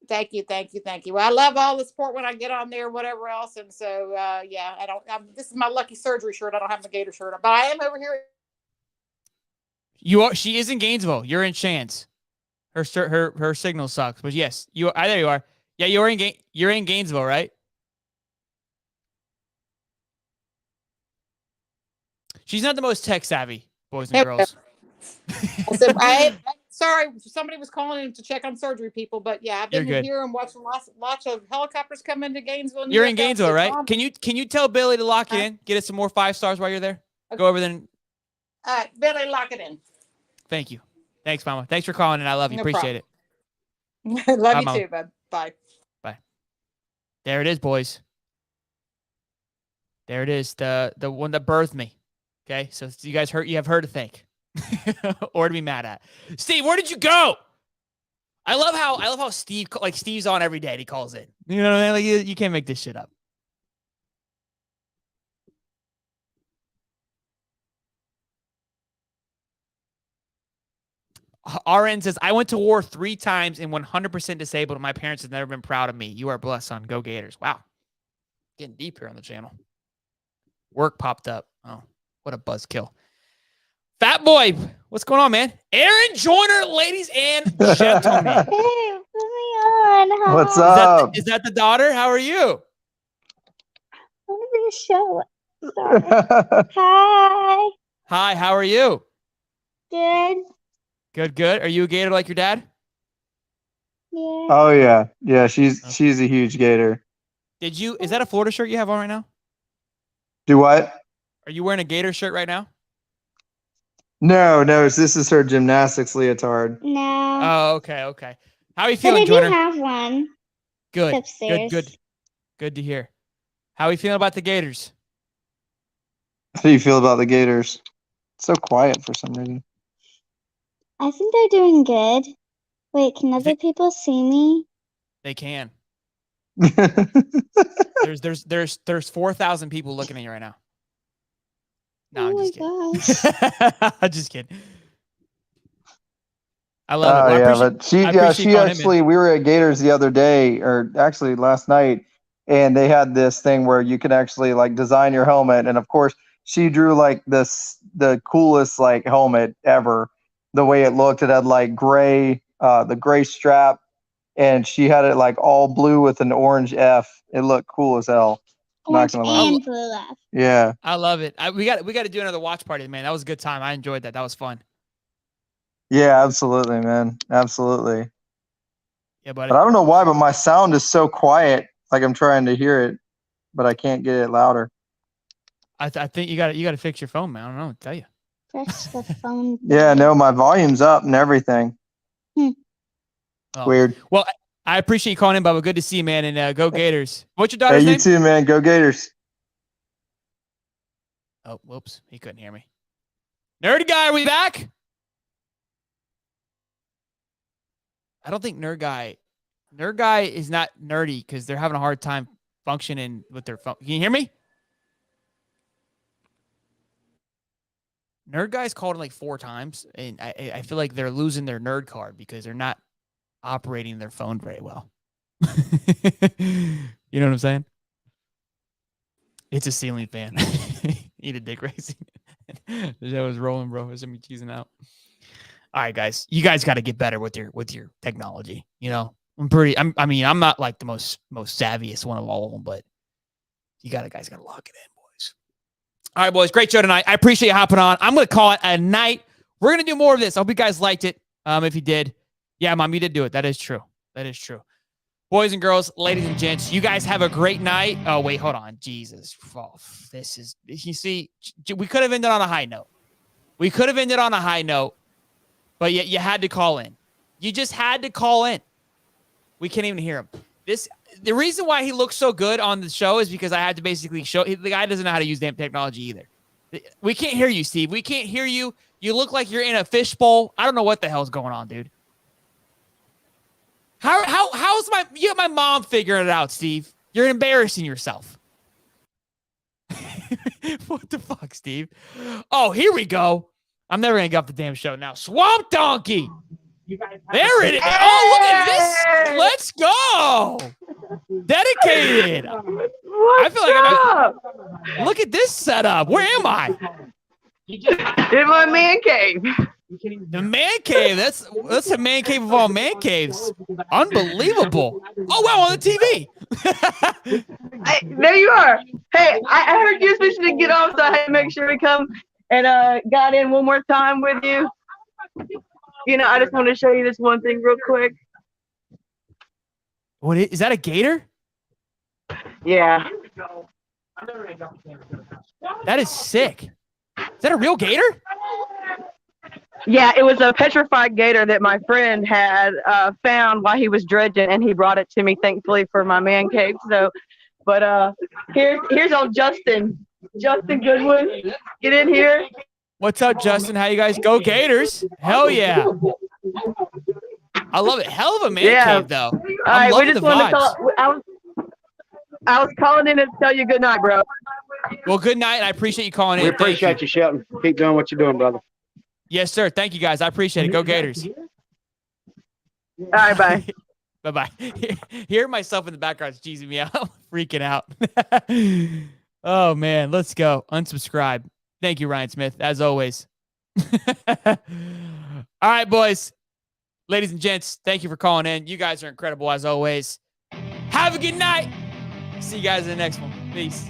Speaker 11: Thank you. Well, I love all the support when I get on there, whatever else, and so yeah, this is my lucky surgery shirt. I don't have my Gator shirt, but I am over here.
Speaker 1: She is in Gainesville. You're in Shands. Her signal sucks, but yes, you. There you are. Yeah, you're in Gainesville, right? She's not the most tech savvy, boys and girls.
Speaker 11: So sorry, somebody was calling in to check on surgery people, but yeah, I've been here and watching lots of helicopters come into Gainesville.
Speaker 1: You're in Gainesville, right? Can you tell Billy to lock it in? Get us some more 5 stars while you're there. Okay. Go over there.
Speaker 11: All right, Billy, lock it in.
Speaker 1: Thank you. Thanks, Mama. Thanks for calling, and I love you. Appreciate it.
Speaker 11: Love Bye, you Mama. Too, bud. Bye.
Speaker 1: Bye. There it is, boys. There it is. The one that birthed me. Okay, so you guys have her to thank. Or to be mad at. Steve, where did you go? I love how Steve's on every day and he calls in. You know what I mean? Like you can't make this shit up. RN says, I went to war 3 times and 100% disabled. My parents have never been proud of me. You are blessed, son. Go Gators. Wow. Getting deep here on the channel. Work popped up. Oh, what a buzzkill. Fat boy, what's going on, man? Aaron Joyner, ladies and gentlemen.
Speaker 12: Hey, put me on. Hi.
Speaker 13: What's up?
Speaker 1: Is that the daughter? How are you?
Speaker 12: I want to show it. Hi.
Speaker 1: Hi, how are you?
Speaker 12: Good.
Speaker 1: Good. Are you a Gator like your dad?
Speaker 12: Yeah.
Speaker 13: Oh yeah. Yeah, she's a huge Gator.
Speaker 1: Is that a Florida shirt you have on right now?
Speaker 13: Do what?
Speaker 1: Are you wearing a Gator shirt right now?
Speaker 13: No, this is her gymnastics leotard.
Speaker 12: No.
Speaker 1: Oh, okay. How are you feeling, Joyner?
Speaker 12: I do have one.
Speaker 1: Good.
Speaker 12: Upstairs.
Speaker 1: Good to hear. How are you feeling about the Gators?
Speaker 13: How do you feel about the Gators? It's so quiet for some reason.
Speaker 12: I think they're doing good. Wait, can other people see me?
Speaker 1: They can. There's 4,000 people looking at you right now. No,
Speaker 12: oh
Speaker 1: I'm just kidding. I'm just kidding. I love it.
Speaker 13: Well, but she actually, we were at Gators the other day, or actually last night, and they had this thing where you could actually like design your helmet, and of course she drew like the coolest like helmet ever. The way it looked, it had like the gray strap, and she had it like all blue with an orange F. It looked cool as hell.
Speaker 12: Orange and blue F.
Speaker 13: Yeah.
Speaker 1: I love it. We got to do another watch party, man. That was a good time. I enjoyed that. That was fun.
Speaker 13: Yeah, absolutely, man. Absolutely.
Speaker 1: Yeah, buddy.
Speaker 13: But I don't know why, but my sound is so quiet. Like I'm trying to hear it, but I can't get it louder.
Speaker 1: I think you got to fix your phone, man. I don't know what to tell you.
Speaker 12: Press the phone.
Speaker 13: Yeah, no, my volume's up and everything.
Speaker 1: Oh.
Speaker 13: Weird.
Speaker 1: Well, I appreciate you calling in, Bubba. Good to see you, man. And go Gators. What's your daughter's name?
Speaker 13: You too, man. Go Gators.
Speaker 1: Oh, whoops. He couldn't hear me. Nerd guy, are we back? I don't think Nerd guy is not nerdy because they're having a hard time functioning with their phone. Can you hear me? Nerd guy's called in like 4 times, and I feel like they're losing their nerd card because they're not operating their phone very well. You know what I'm saying? It's a ceiling fan. Eat a dick racing. That was rolling, bro. It's me cheesing out. All right, guys. You guys got to get better with your technology. You know, I'm not like the most savviest one of all of them, but guys got to lock it in, boys. All right, boys. Great show tonight. I appreciate you hopping on. I'm going to call it a night. We're going to do more of this. I hope you guys liked it. If you did, yeah, Mom, you did do it. That is true. Boys and girls, ladies and gents, you guys have a great night. Oh, wait, hold on. Jesus. Oh, you see, we could have ended on a high note. But yet you had to call in. You just had to call in. We can't even hear him. The reason why he looks so good on the show is because I had to basically show the guy doesn't know how to use damn technology either. We can't hear you, Steve. We can't hear you. You look like you're in a fishbowl. I don't know what the hell's going on, dude. How you got my mom figuring it out, Steve. You're embarrassing yourself. What the fuck, Steve? Oh, here we go. I'm never going to get off the damn show now. Swamp Donkey. There it is. Oh, look at this. Let's go. Dedicated. I feel like look at this setup. Where am I?
Speaker 14: In my man cave.
Speaker 1: The man cave. That's the man cave of all man caves. Unbelievable. Oh, wow, on the TV.
Speaker 14: Hey, there you are. Hey, I heard you supposed to get off, so I had to make sure we come and got in one more time with you. You know, I just want to show you this one thing real quick.
Speaker 1: What is that? A gator?
Speaker 14: Yeah.
Speaker 1: That is sick. Is that a real gator?
Speaker 14: Yeah, it was a petrified gator that my friend had found while he was dredging, and he brought it to me, thankfully, for my man cave. So, but here's old Justin Goodwin. Get in here.
Speaker 1: What's up, Justin? How you guys? Go Gators! Hell yeah! I love it. Hell of a man cave, though.
Speaker 14: All right, we just wanted to call. I was calling in to tell you good night, bro.
Speaker 1: Well, good night, and I appreciate you calling in.
Speaker 15: We appreciate you, Shelton. Keep doing what you're doing, brother.
Speaker 1: Yes, sir. Thank you, guys. I appreciate it. Go Gators.
Speaker 14: All right, bye.
Speaker 1: Bye-bye. Hear myself in the background is cheesing me out. I'm freaking out. Oh, man. Let's go. Unsubscribe. Thank you, Ryan Smith, as always. All right, boys. Ladies and gents, thank you for calling in. You guys are incredible, as always. Have a good night. See you guys in the next one. Peace.